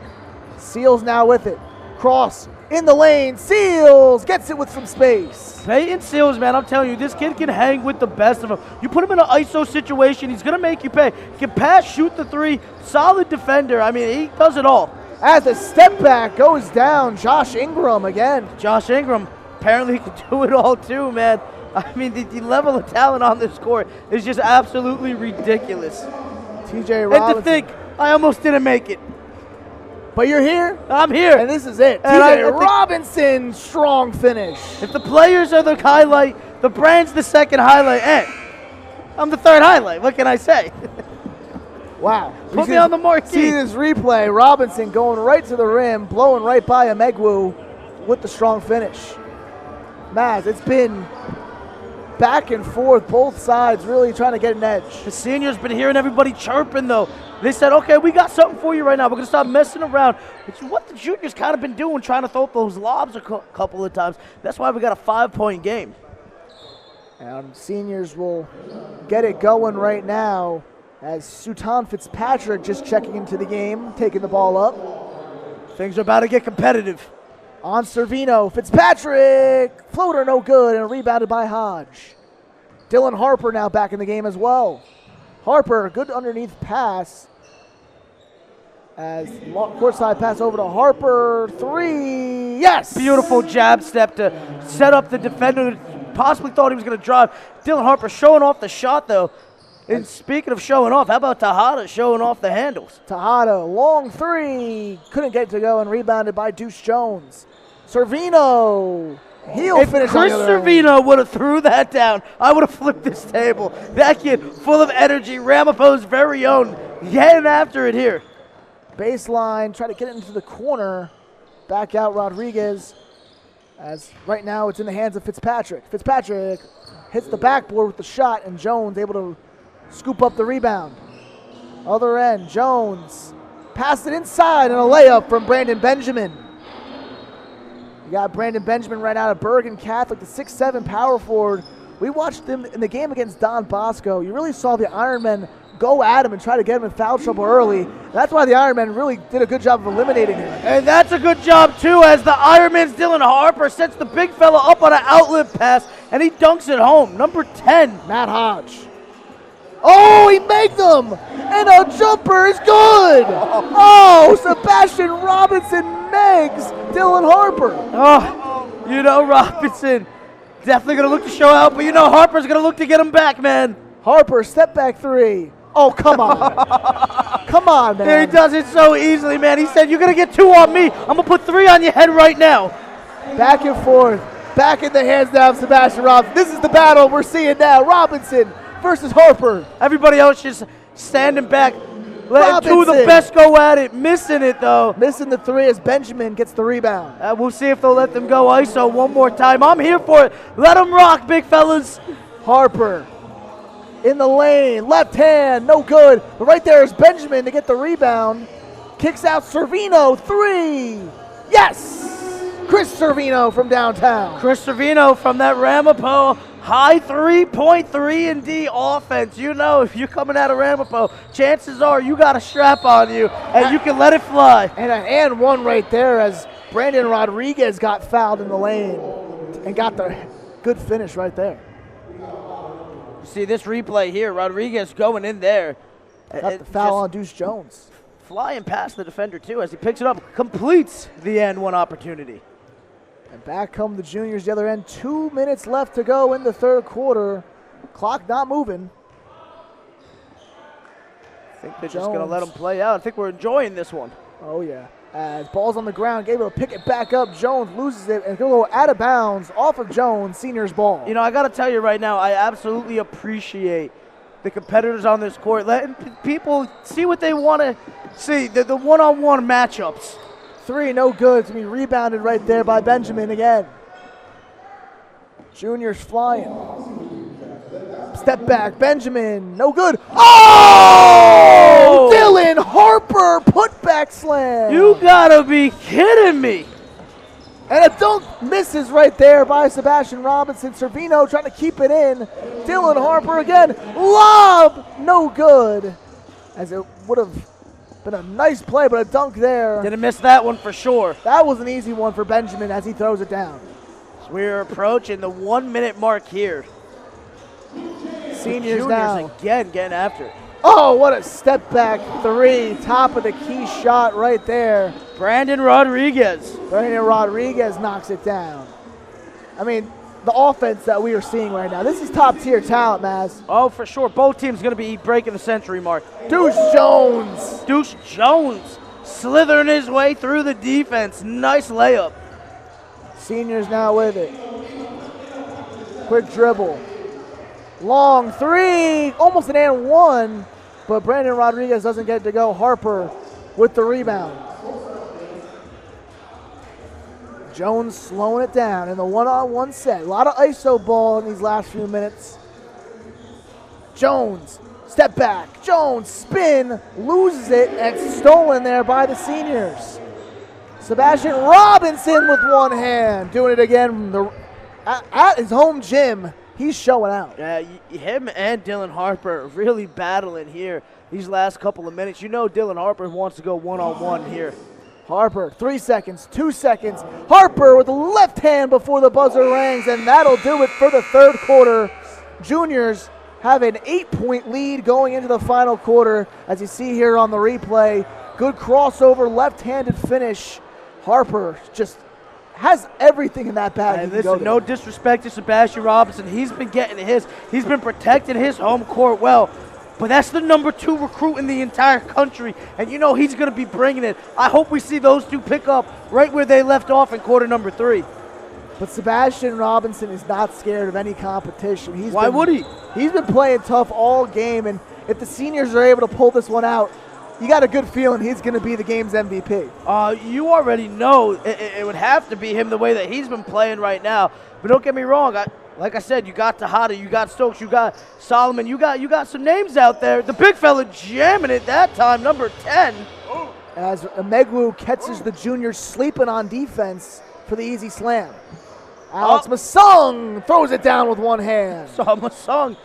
Seals now with it. Cross in the lane. Seals gets it with some space. Peyton Seals, man, I'm telling you, this kid can hang with the best of them. You put him in an ISO situation, he's going to make you pay. He can pass, shoot the 3, solid defender. I mean, he does it all. As the step back goes down, Josh Ingram again. Josh Ingram, apparently he can do it all too, man. I mean, the level of talent on this court is just absolutely ridiculous. T.J. Robinson. And to think, I almost didn't make it. But you're here. I'm here. And this is it. And T.J. Robinson, strong finish. If the players are the highlight, the brand's the second highlight. Hey, I'm the third highlight. What can I say? Wow. Put me on the marquee. See this replay. Robinson going right to the rim, blowing right by Emegwu with the strong finish. Maz, it's been back and forth, both sides really trying to get an edge. The seniors been hearing everybody chirping, though. They said, okay, we got something for you right now. We're going to stop messing around. Which is what the juniors kind of been doing, trying to throw up those lobs a couple of times. That's why we got a 5-point game. And seniors will get it going right now as Sultan Fitzpatrick just checking into the game, taking the ball up. Things are about to get competitive. On Servino, Fitzpatrick, floater no good, and rebounded by Hodge. Dylan Harper now back in the game as well. Harper, good underneath pass. As courtside pass over to Harper, 3, yes! Beautiful jab step to set up the defender who possibly thought he was going to drive. Dylan Harper showing off the shot, though. And speaking of showing off, how about Tejada showing off the handles? Tejada, long 3, couldn't get it to go, and rebounded by Deuce Jones. Servino, he'll finish Chris on the other end. Servino would have threw that down, I would have flipped this table. That kid, full of energy, Ramapo's very own, getting after it here. Baseline, try to get it into the corner. Back out Rodriguez. As right now it's in the hands of Fitzpatrick. Fitzpatrick hits the backboard with the shot, and Jones able to scoop up the rebound. Other end, Jones passed it inside, and a layup from Brandon Benjamin. You got Brandon Benjamin right out of Bergen Catholic, the 6'7" power forward. We watched them in the game against Don Bosco. You really saw the Ironmen go at him and try to get him in foul trouble early. That's why the Ironmen really did a good job of eliminating him. And that's a good job, too, as the Ironman's Dylan Harper sets the big fella up on an outlet pass, and he dunks it home. Number 10. Matt Hodge. Oh, he made them! And a jumper is good! Oh, Sebastian Robinson megs Dylan Harper. Oh, you know Robinson definitely going to look to show out, but you know Harper's going to look to get him back, man. Harper, step back 3. Oh, come on. Come on, man. He does it so easily, man. He said, you're going to get 2 on me. I'm going to put 3 on your head right now. Back and forth. Back in the hands now of Sebastian Robinson. This is the battle we're seeing now. Robinson versus Harper. Everybody else just standing back, letting 2 of the Robinson. best go at it. Missing it, though. Missing the 3 as Benjamin gets the rebound. We'll see if they'll let them go ISO one more time. I'm here for it. Let them rock, big fellas. Harper in the lane, left hand, no good. But right there is Benjamin to get the rebound. Kicks out Servino, 3. Yes! Chris Servino from downtown. Chris Servino from that Ramapo high 3.3 and D offense. You know, if you're coming out of Ramapo, chances are you got a strap on you and you can let it fly. And an and one right there as Brandon Rodriguez got fouled in the lane and got the good finish right there. See this replay here, Rodriguez going in there. Got the foul on Deuce Jones. Flying past the defender too as he picks it up, completes the and one opportunity. And back come the juniors the other end. 2 minutes left to go in the third quarter. Clock not moving. I think they're just going to let them play out. I think we're enjoying this one. Oh, yeah. As ball's on the ground, able to pick it back up. Jones loses it and go out of bounds off of Jones, senior's ball. You know, I got to tell you right now, I absolutely appreciate the competitors on this court, letting people see what they want to see, the one-on-one matchups. 3, no good. To be rebounded right there by Benjamin again. Juniors flying. Step back, Benjamin, no good. Oh! Dylan Harper, putback slam. You gotta be kidding me. And a dunk misses right there by Sebastian Robinson. Servino trying to keep it in. Dylan Harper again. Lob, no good. As it would have been a nice play, but a dunk there. Didn't miss that one for sure. That was an easy one for Benjamin as he throws it down. So we're approaching the 1 minute mark here. Seniors Juniors now. again getting after it. Oh, what a step back 3. Top of the key shot right there. Brandon Rodriguez. Brandon Rodriguez knocks it down. I mean, the offense that we are seeing right now. This is top tier talent, Maz. Oh, for sure. Both teams going to be breaking the century mark. Deuce Jones. Deuce Jones slithering his way through the defense. Nice layup. Seniors now with it. Quick dribble. Long 3. Almost an and one. But Brandon Rodriguez doesn't get to go. Harper with the rebound. Jones slowing it down in the one-on-one set. A lot of ISO ball in these last few minutes. Jones, step back. Jones, spin, loses it, and it's stolen there by the seniors. Sebastian Robinson with one hand, doing it again from at his home gym. He's showing out. Yeah, him and Dylan Harper really battling here these last couple of minutes. You know Dylan Harper wants to go one-on-one here. Harper, 3 seconds, 2 seconds. Harper with the left hand before the buzzer rings, and that'll do it for the third quarter. Juniors have an 8-point lead going into the final quarter. As you see here on the replay, good crossover, left-handed finish. Harper just has everything in that bag. And listen, no disrespect to Sebastian Robinson. He's been getting his. He's been protecting his home court well. But that's the number 2 recruit in the entire country, and you know he's going to be bringing it. I hope we see those two pick up right where they left off in quarter number 3. But Sebastian Robinson is not scared of any competition. Why would he? He's been playing tough all game, and if the seniors are able to pull this one out, you got a good feeling he's going to be the game's MVP. You already know it would have to be him the way that he's been playing right now. But don't get me wrong. Like I said, you got Tejada, you got Stokes, you got Solomon, you got some names out there. The big fella jamming it that time, number 10. As Emegwu catches the juniors sleeping on defense for the easy slam. Alex Masung throws it down with one hand. Masung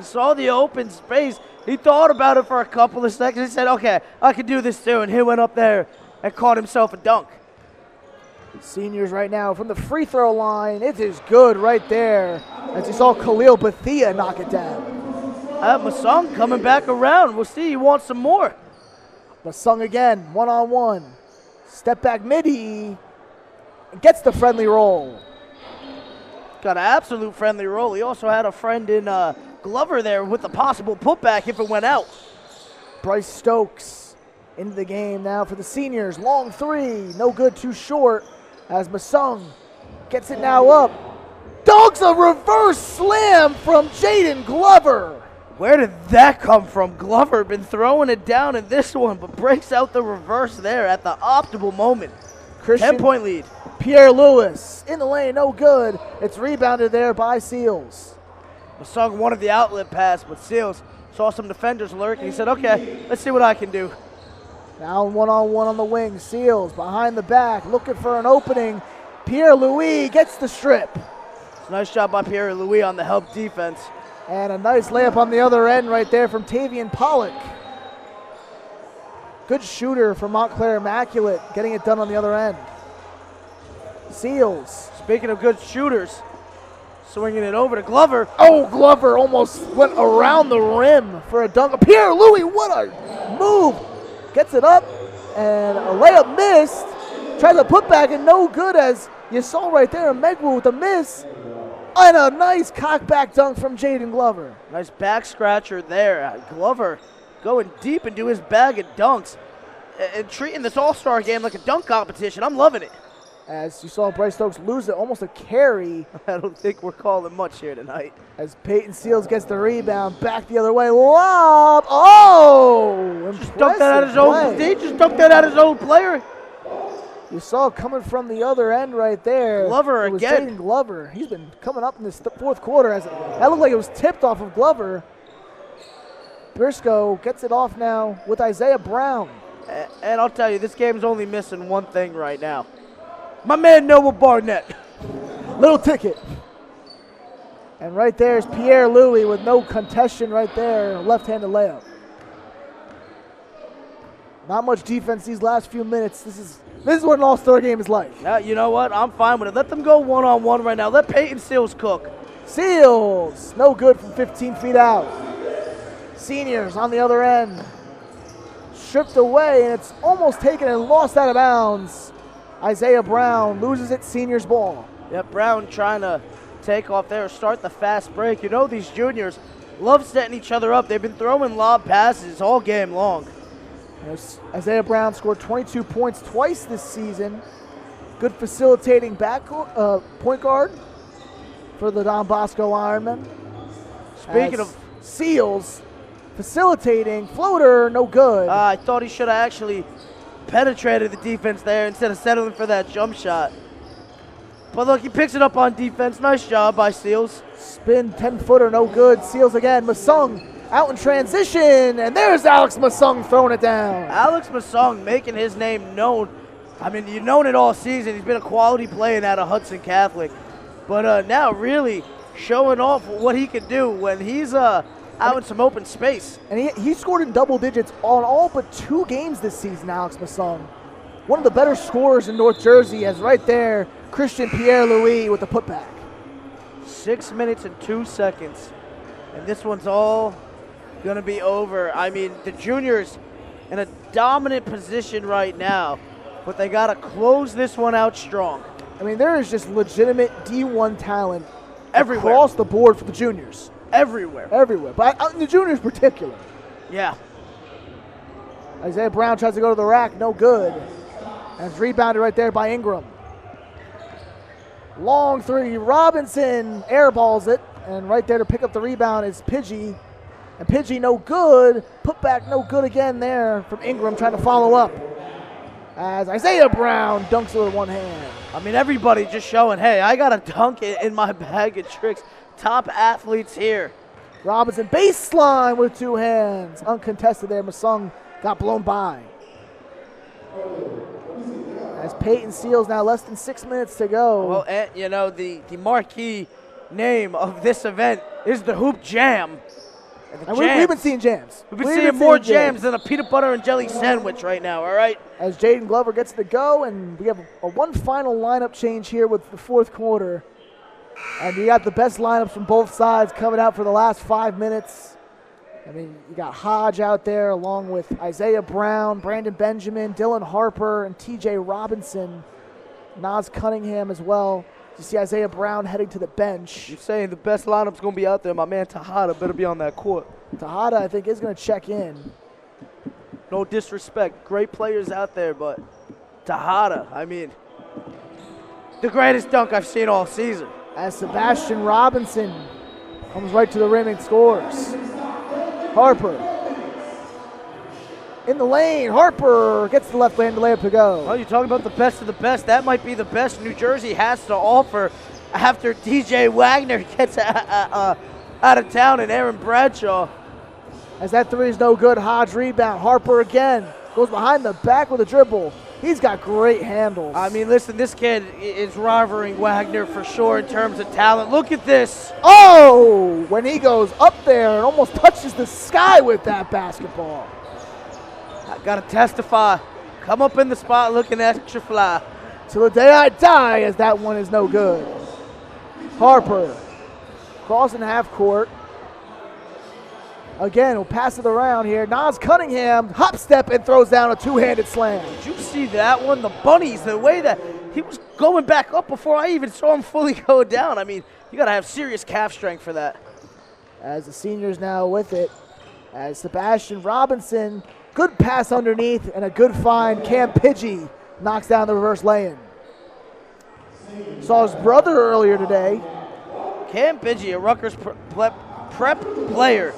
saw the open space. He thought about it for a couple of seconds. He said, okay, I can do this too. And he went up there and caught himself a dunk. Seniors right now from the free throw line. It is good right there. As you saw Khalil Bethia knock it down. Masung coming back around. We'll see. He wants some more. Masung again, one-on-one. Step back midi. Gets the friendly roll. Got an absolute friendly roll. He also had a friend in Glover there with a possible putback if it went out. Bryce Stokes into the game now for the seniors. Long three, no good, too short. As Masung gets it now up. Dogs a reverse slam from Jaden Glover. Where did that come from? Glover been throwing it down in this one, but breaks out the reverse there at the optimal moment. 10-point lead. Pierre Lewis in the lane, no good. It's rebounded there by Seals. Masung wanted the outlet pass, but Seals saw some defenders lurking. He said, okay, let's see what I can do. Now one-on-one on the wing. Seals behind the back, looking for an opening. Pierre-Louis gets the strip. Nice job by Pierre-Louis on the help defense. And a nice layup on the other end right there from Tavian Pollock. Good shooter from Montclair Immaculate, getting it done on the other end. Seals. Speaking of good shooters, swinging it over to Glover. Oh, Glover almost went around the rim for a dunk. Pierre-Louis, what a move. Gets it up, and a layup missed. Tries to put back and no good, as you saw right there. Emegwu with a miss. And a nice cockback dunk from Jaden Glover. Nice back scratcher there. Glover going deep into his bag of dunks and treating this all-star game like a dunk competition. I'm loving it. As you saw Bryce Stokes lose it, almost a carry. I don't think we're calling much here tonight. As Peyton Seals gets the rebound, back the other way, lob. Oh, just dunked that out his own. He just dunked that out his own player. You saw coming from the other end right there. Glover it was again. Jaden Glover. He's been coming up in this fourth quarter. As that looked like it was tipped off of Glover. Briscoe gets it off now with Isaiah Brown. And I'll tell you, this game's only missing one thing right now. My man Noah Barnett. Little ticket. And right there's Pierre-Louis with no contestation right there. Left-handed layup. Not much defense these last few minutes. This is what an all-star game is like. You know what? I'm fine with it. Let them go one-on-one right now. Let Peyton Seals cook. Seals. No good from 15 feet out. Seniors on the other end. Stripped away, and it's almost taken and lost out of bounds. Isaiah Brown loses it, seniors ball. Yep, Brown trying to take off there, start the fast break. You know these juniors love setting each other up. They've been throwing lob passes all game long. Isaiah Brown scored 22 points twice this season. Good facilitating point guard for the Don Bosco Ironmen. Speaking of Seals, facilitating, floater, no good. I thought he should have actually penetrated the defense there instead of settling for that jump shot. But look, he picks it up on defense. Nice job by Seals. Spin 10-footer, no good. Seals again. Masung out in transition, and there's Alex Masung throwing it down. Alex Masung making his name known. I mean, you've known it all season. He's been a quality player out of Hudson Catholic. But now really showing off what he can do when he's out in some open space. And he scored in double digits on all but 2 games this season, Alex Masung. One of the better scorers in North Jersey, as right there, Christian Pierre-Louis with the putback. 6 minutes and 2 seconds. And this one's all going to be over. I mean, the juniors in a dominant position right now, but they got to close this one out strong. I mean, there is just legitimate D1 talent Everywhere. across the board for the juniors. Everywhere. Everywhere. But the juniors particular. Yeah. Isaiah Brown tries to go to the rack. No good. And it's rebounded right there by Ingram. Long three. Robinson airballs it. And right there to pick up the rebound is Pidgey. And Pidgey no good. Put back no good again there from Ingram trying to follow up. As Isaiah Brown dunks it with one hand. I mean, everybody just showing, hey, I got a dunk in my bag of tricks. Top athletes here. Robinson baseline with 2 hands. Uncontested there. Masung got blown by. As Peyton Seals now less than 6 minutes to go. Well, and, you know, the marquee name of this event is the Hoop Jam. And we've been seeing jams. We've been seeing more jams than a peanut butter and jelly sandwich right now, all right? As Jaden Glover gets to go, and we have a one final lineup change here with the 4th quarter. And you got the best lineups from both sides coming out for the last 5 minutes. I mean, you got Hodge out there along with Isaiah Brown, Brandon Benjamin, Dylan Harper, and TJ Robinson. Naas Cunningham as well. You see Isaiah Brown heading to the bench. You're saying the best lineup's going to be out there. My man Tejada better be on that court. Tejada, I think, is going to check in. No disrespect. Great players out there, but Tejada, I mean, the greatest dunk I've seen all season. As Sebastian Robinson comes right to the rim and scores. Harper in the lane. Harper gets the left-handed layup to go. Well, you're talking about the best of the best. That might be the best New Jersey has to offer after DJ Wagner gets out of town and Aaron Bradshaw. As that three is no good, Hodge rebound. Harper again goes behind the back with a dribble. He's got great handles. I mean, listen, this kid is rivaling Wagner for sure in terms of talent. Look at this. Oh, when he goes up there and almost touches the sky with that basketball. I got to testify. Come up in the spot looking extra fly. Till the day I die, as that one is no good. Harper crossing half court. Again, we'll pass it around here. Naas Cunningham, hop step, and throws down a 2-handed slam. Did you see that one? The bunnies, the way that he was going back up before I even saw him fully go down. I mean, you got to have serious calf strength for that. As the seniors now with it. As Sebastian Robinson, good pass underneath and a good find. Cam Pidgey knocks down the reverse lay-in. Saw his brother earlier today. Cam Pidgey, a Rutgers prep player.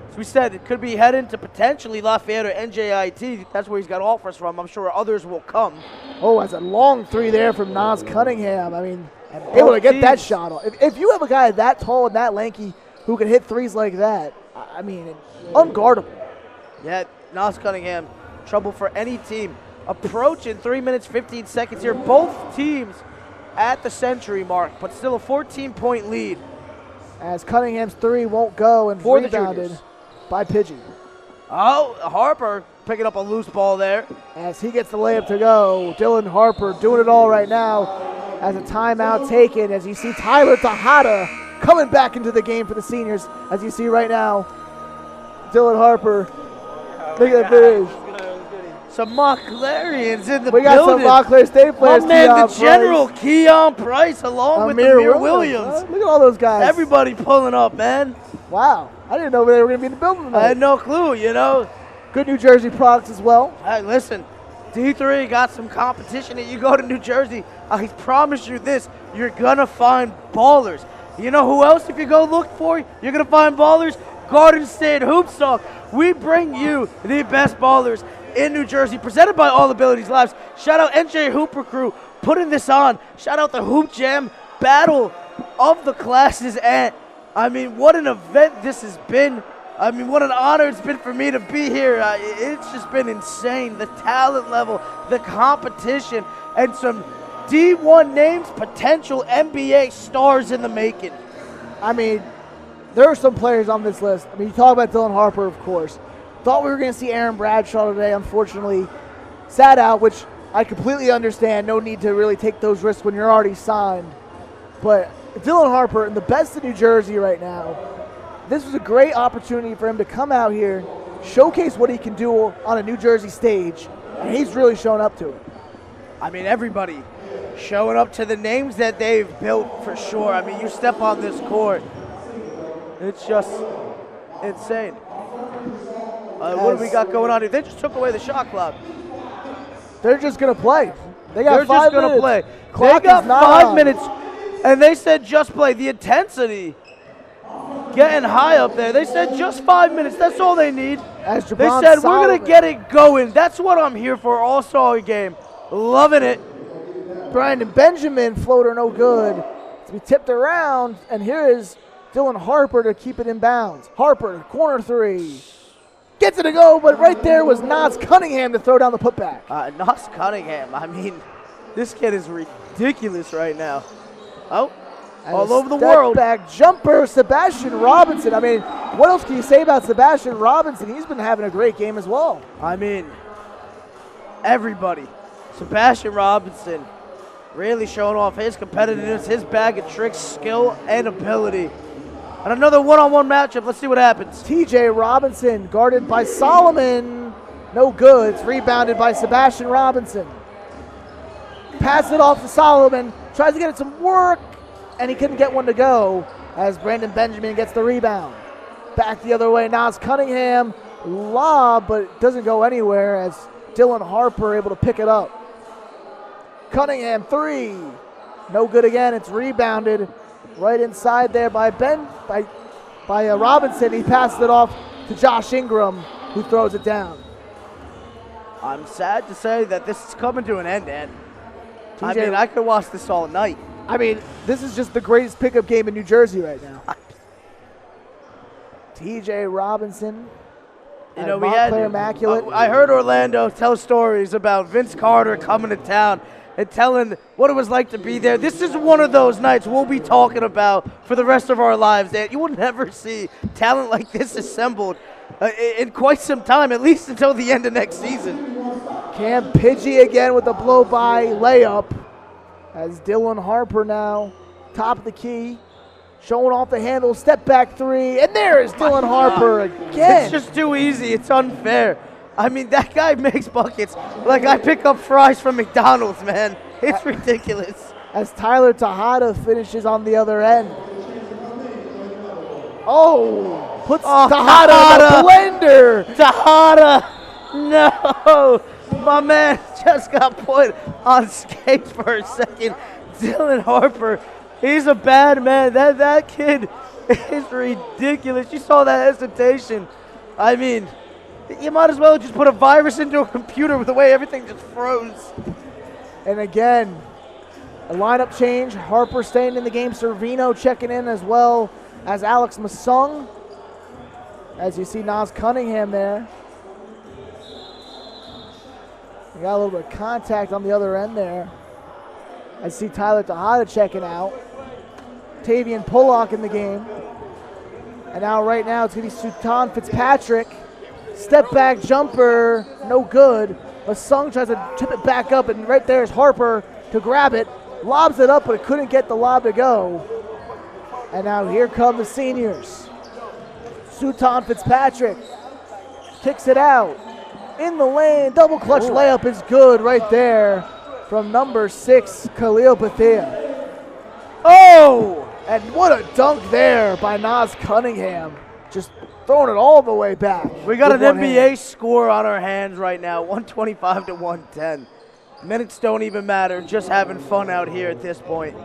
As we said, it could be heading to potentially Lafayette or NJIT. That's where he's got offers from. I'm sure others will come. Oh, that's a long three there from Naas Cunningham. I mean, able to get that shot off. If you have a guy that tall and that lanky who can hit threes like that, I mean, unguardable. Yeah, Naas Cunningham, trouble for any team. Approaching 3 minutes, 15 seconds here. Both teams at the century mark, but still a 14-point lead. As Cunningham's three won't go and for rebounded by Pidgey. Oh, Harper picking up a loose ball there. As he gets the layup to go, Dylan Harper doing it all right now. As a timeout taken, as you see Tyler Tejada coming back into the game for the seniors. As you see right now, Dylan Harper. Look at that finish. Some Montclairians in the we got building. some Montclair State players. My man, the General Keon Price, along with Amir Williams. Look at all those guys. Everybody pulling up, man. Wow. I didn't know they were going to be in the building tonight. I had no clue, you know. Good New Jersey products as well. Hey, listen, D3 got some competition. And you go to New Jersey, I promise you this, you're going to find ballers. You know who else, if you go look for, you're going to find ballers? Garden State Hoops Talk. We bring you the best ballers in New Jersey, presented by All Abilities Labs. Shout out NJ Hooper Crew, putting this on. Shout out the Hoop Jam Battle of the Classes. And, I mean, what an event this has been. I mean, what an honor it's been for me to be here. It's just been insane. The talent level, the competition, and some D1 names, potential NBA stars in the making. I mean, there are some players on this list. I mean, you talk about Dylan Harper, of course. Thought we were going to see Aaron Bradshaw today. Unfortunately, sat out, which I completely understand. No need to really take those risks when you're already signed. But Dylan Harper, and the best in New Jersey right now, this was a great opportunity for him to come out here, showcase what he can do on a New Jersey stage, and he's really shown up to it. I mean, everybody showing up to the names that they've built for sure. I mean, you step on this court, it's just insane. What do we got going on here? They just took away the shot clock. They're just going to play. They're just going to play. Clock they got is not 5 on. minutes, and they said just play. The intensity getting high up there. They said just 5 minutes. That's all they need. As They Jabron said, we're Solomon, going to get it going. That's what I'm here for, all-star game. Loving it. Brandon Benjamin, floater no good. To be tipped around, and here is Dylan Harper to keep it in bounds. Harper, corner three. Gets it to go, but right there was Naas Cunningham to throw down the putback. Naas Cunningham, I mean, this kid is ridiculous right now. Oh, And all a over the world. Step back jumper, Sebastian Robinson. I mean, what else can you say about Sebastian Robinson? He's been having a great game as well. I mean, everybody. Sebastian Robinson really showing off his competitiveness, his bag of tricks, skill, and ability. And another one-on-one matchup. Let's see what happens. TJ Robinson guarded by Solomon. No good. It's rebounded by Sebastian Robinson. Pass it off to Solomon. Tries to get it some work, and he couldn't get one to go as Brandon Benjamin gets the rebound. Back the other way. Naas Cunningham. Lob, but it doesn't go anywhere as Dylan Harper able to pick it up. Cunningham, three. No good again. It's rebounded right inside there by Robinson. He passes it off to Josh Ingram, who throws it down. I'm sad to say that this is coming to an end, Ed. I TJ mean, I could watch this all night. I mean, this is just the greatest pickup game in New Jersey right now. TJ Robinson. You know, we had. Immaculate. I heard Orlando tell stories about Vince Carter coming to town and telling what it was like to be there. This is one of those nights we'll be talking about for the rest of our lives, and you will never see talent like this assembled in quite some time, at least until the end of next season. Cam Pidgey again with the blow-by layup as Dylan Harper now top of the key, showing off the handle, step back three, and there is Dylan Harper again. It's just too easy. It's unfair. I mean, that guy makes buckets like I pick up fries from McDonald's, man. It's ridiculous. As Tyler Tejada finishes on the other end. Oh, puts Tejada in the blender. Tejada, no. My man just got put on skates for a second. Dylan Harper, he's a bad man. That kid is ridiculous. You saw that hesitation. I mean, you might as well just put a virus into a computer with the way everything just froze. And again, a lineup change. Harper staying in the game. Servino checking in as well as Alex Masung. As you see Naas Cunningham there. We got a little bit of contact on the other end there. I see Tyler Tejada checking out. Tavian Pollock in the game. And now right now it's going to be Sultan Fitzpatrick. Step back jumper, no good. Masung tries to tip it back up, and right there is Harper to grab it. Lobs it up, but it couldn't get the lob to go. And now here come the seniors. Sultan Fitzpatrick kicks it out. In the lane, double clutch layup is good right there from number 6, Khalil Bethia. Oh, and what a dunk there by Naas Cunningham. Just throwing it all the way back. We got an with one NBA hand. score on our hands right now, 125 to 110. Minutes don't even matter, just having fun out here at this point.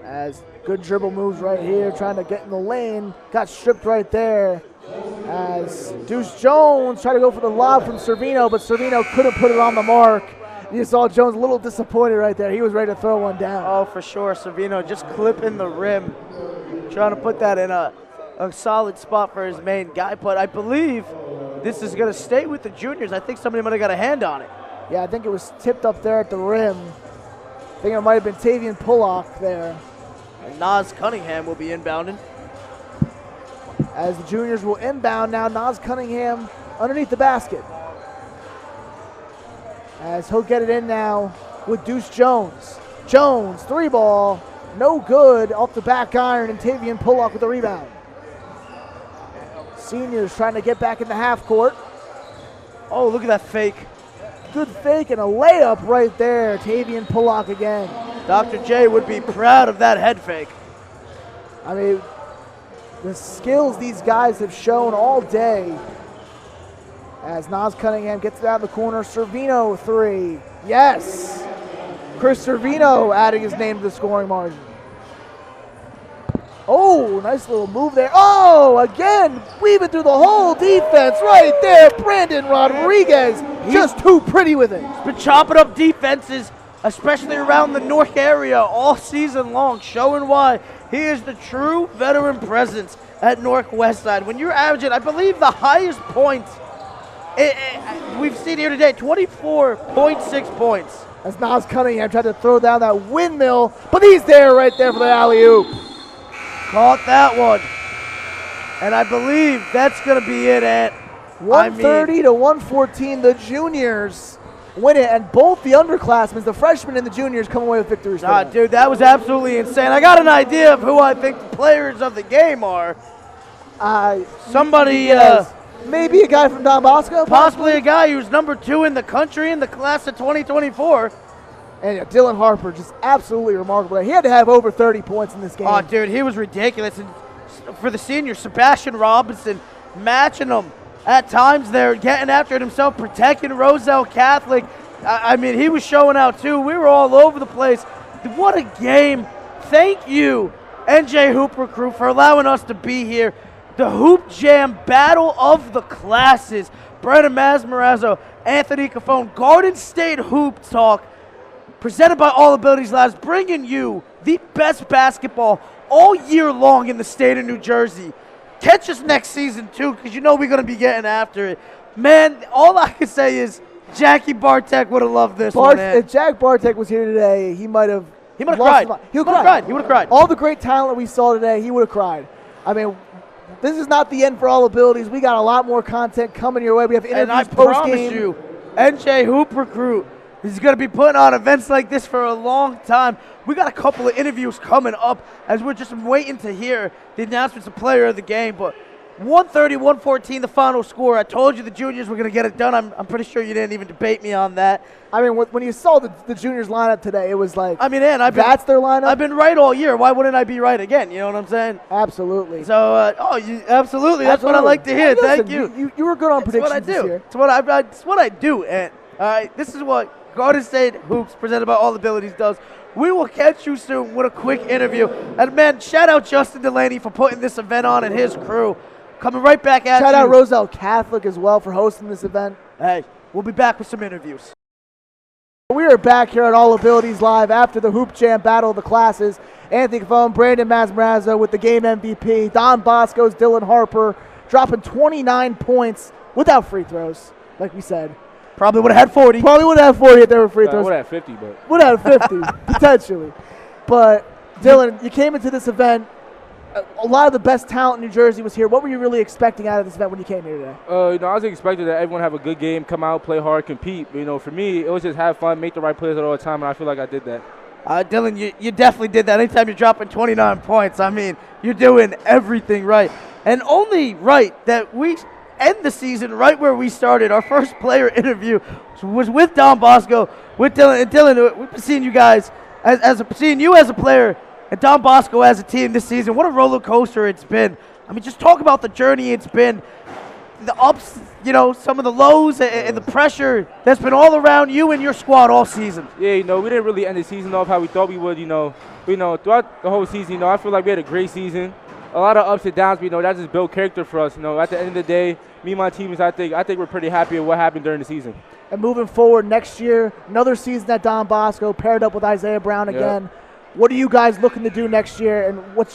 As good dribble moves right here, trying to get in the lane. Got stripped right there. As Deuce Jones tried to go for the lob from Servino, but Servino couldn't put it on the mark. You saw Jones a little disappointed right there. He was ready to throw one down. Oh, for sure. Servino just clipping the rim, trying to put that in a solid spot for his main guy. But I believe this is going to stay with the juniors. I think somebody might have got a hand on it. Yeah, I think it was tipped up there at the rim. I think it might have been Tavian Pullock there. And Naas Cunningham will be inbounding. As the juniors will inbound now, Naas Cunningham underneath the basket. As he'll get it in now with Deuce Jones. Jones, 3-ball, no good, off the back iron, and Tavian Pullock with the rebound. Seniors trying to get back in the half court. Oh, look at that fake. Good fake and a layup right there. Tavian Pullock again. Dr. J would be proud of that head fake. I mean, the skills these guys have shown all day. As Naas Cunningham gets it out in the corner. Servino, 3. Yes. Chris Servino adding his name to the scoring margin. Oh, nice little move there. Oh, again, weaving through the whole defense right there. Brandon Rodriguez, just too pretty with it. He's been chopping up defenses, especially around the North area all season long, showing why he is the true veteran presence at Northwest Side. When you're averaging, I believe, the highest points we've seen here today, 24.6 points. As Naas Cunningham tried to throw down that windmill, but he's there right there for the alley-oop. Caught that one. And I believe that's going to be it at 130 to 114. The juniors win it, and both the underclassmen, the freshmen and the juniors, come away with victories. Dude, that was absolutely insane. I got an idea of who I think the players of the game are. Somebody, maybe a guy from Don Bosco? Possibly a guy who's number 2 in the country in the class of 2024. And Dylan Harper, just absolutely remarkable. He had to have over 30 points in this game. Oh, dude, he was ridiculous. And for the seniors, Sebastian Robinson matching them at times there, getting after it himself, protecting Roselle Catholic. I mean, he was showing out too. We were all over the place. What a game. Thank you, NJ Hooper crew, for allowing us to be here. The Hoop Jam Battle of the Classes. Brandon Masmarazzo, Anthony Cafone, Garden State Hoop Talk, presented by All Abilities Labs, bringing you the best basketball all year long in the state of New Jersey. Catch us next season, too, because you know we're going to be getting after it. Man, all I can say is Jackie Bartek would have loved this one. If Jack Bartek was here today, he might have cried. He would have cried. All the great talent we saw today, he would have cried. I mean, this is not the end for All Abilities. We got a lot more content coming your way. We have interviews post-game. And I promise you, NJ Hooper crew is going to be putting on events like this for a long time. We got a couple of interviews coming up as we're just waiting to hear the announcements of player of the game. But 130-114, the final score. I told you the juniors were going to get it done. I'm pretty sure you didn't even debate me on that. I mean, when you saw the juniors lineup today, it was like, that's their lineup? I've been right all year. Why wouldn't I be right again? You know what I'm saying? Absolutely. So, absolutely. That's what I like to hear. Listen, Thank you. You were good on predictions this year. It's what I do. And all right, this is what Garden State Hoops, presented by All Abilities, does. We will catch you soon with a quick interview. And, man, shout out Justin Delaney for putting this event on and his crew. Coming right back at you. Shout out Roselle Catholic as well for hosting this event. Hey, we'll be back with some interviews. We are back here at All Abilities Live after the Hoop Jam Battle of the Classes. Anthony Cafone, Brandon Masmarazzo with the game MVP. Don Bosco's Dylan Harper dropping 29 points without free throws, like we said. Probably would have had 40. Probably would have had 40 if there were free throws. Would have 50, but. Would have 50, potentially. But, Dylan, you came into this event. A lot of the best talent in New Jersey was here. What were you really expecting out of this event when you came here today? I was expecting that everyone have a good game, come out, play hard, compete. For me, it was just have fun, make the right plays all the time, and I feel like I did that. Dylan, you definitely did that. Anytime you're dropping 29 points, I mean, you're doing everything right. And only right that we end the season right where we started. Our first player interview was with Don Bosco, with Dylan. And Dylan, we've been seeing you guys, seeing you as a player and Don Bosco as a team this season. What a roller coaster it's been. I mean, just talk about the journey it's been, the ups, some of the lows and the pressure that's been all around you and your squad all season. Yeah, we didn't really end the season off how we thought we would, throughout the whole season, I feel like we had a great season. a lot of ups and downs, but, that just built character for us. At the end of the day, me and my teammates, I think we're pretty happy with what happened during the season. And moving forward next year, another season at Don Bosco, paired up with Isaiah Brown again. What are you guys looking to do next year, and what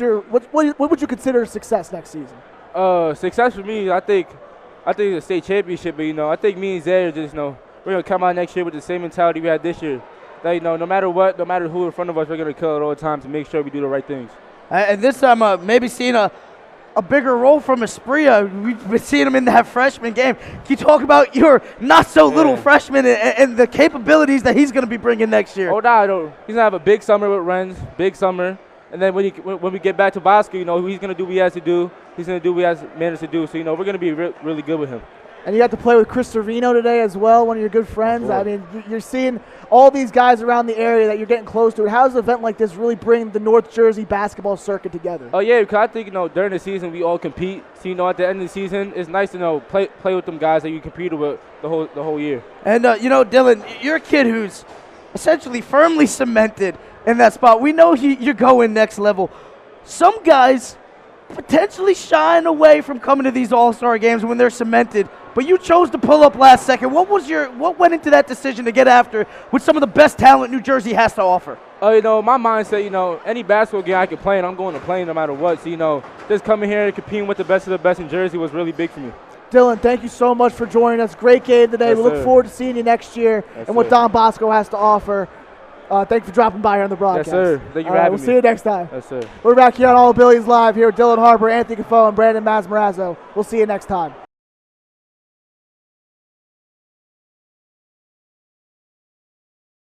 would you consider success next season? Success for me, I think the state championship, but I think me and Zay are just we're gonna come out next year with the same mentality we had this year. That no matter what, no matter who in front of us, we're gonna kill it all the time to make sure we do the right things. And this time, maybe seeing a bigger role from Espria. We've been seeing him in that freshman game. Can you talk about your not-so-little freshman and the capabilities that he's going to be bringing next year? Oh, no. He's going to have a big summer with Renz, big summer. And then when we get back to Bosco, he's going to do what he has to do. He's going to do what he has managed to do. So, we're going to be really good with him. And you got to play with Chris Servino today as well, one of your good friends. I mean, you're seeing all these guys around the area that you're getting close to. How does an event like this really bring the North Jersey basketball circuit together? Oh, yeah, because I think, during the season we all compete. So, at the end of the season, it's nice to, play with them guys that you competed with the whole year. And, Dylan, you're a kid who's essentially firmly cemented in that spot. We know you're going next level. Some guys potentially shying away from coming to these all-star games when they're cemented, but you chose to pull up last second. What went into that decision to get after with some of the best talent New Jersey has to offer? My mindset, any basketball game I can play, and I'm going to play no matter what. So, just coming here and competing with the best of the best in Jersey was really big for me. Dylan, thank you so much for joining us. Great game today. Yes, we look sir. forward to seeing you next year and what Don Bosco has to offer. Thank you for dropping by here on the broadcast. Yes, sir. Thank you for having me. We'll see you next time. Yes, sir. We're back here on All Billies Live here with Dylan Harper, Anthony Caffo, and Brandon Masmarazzo. We'll see you next time.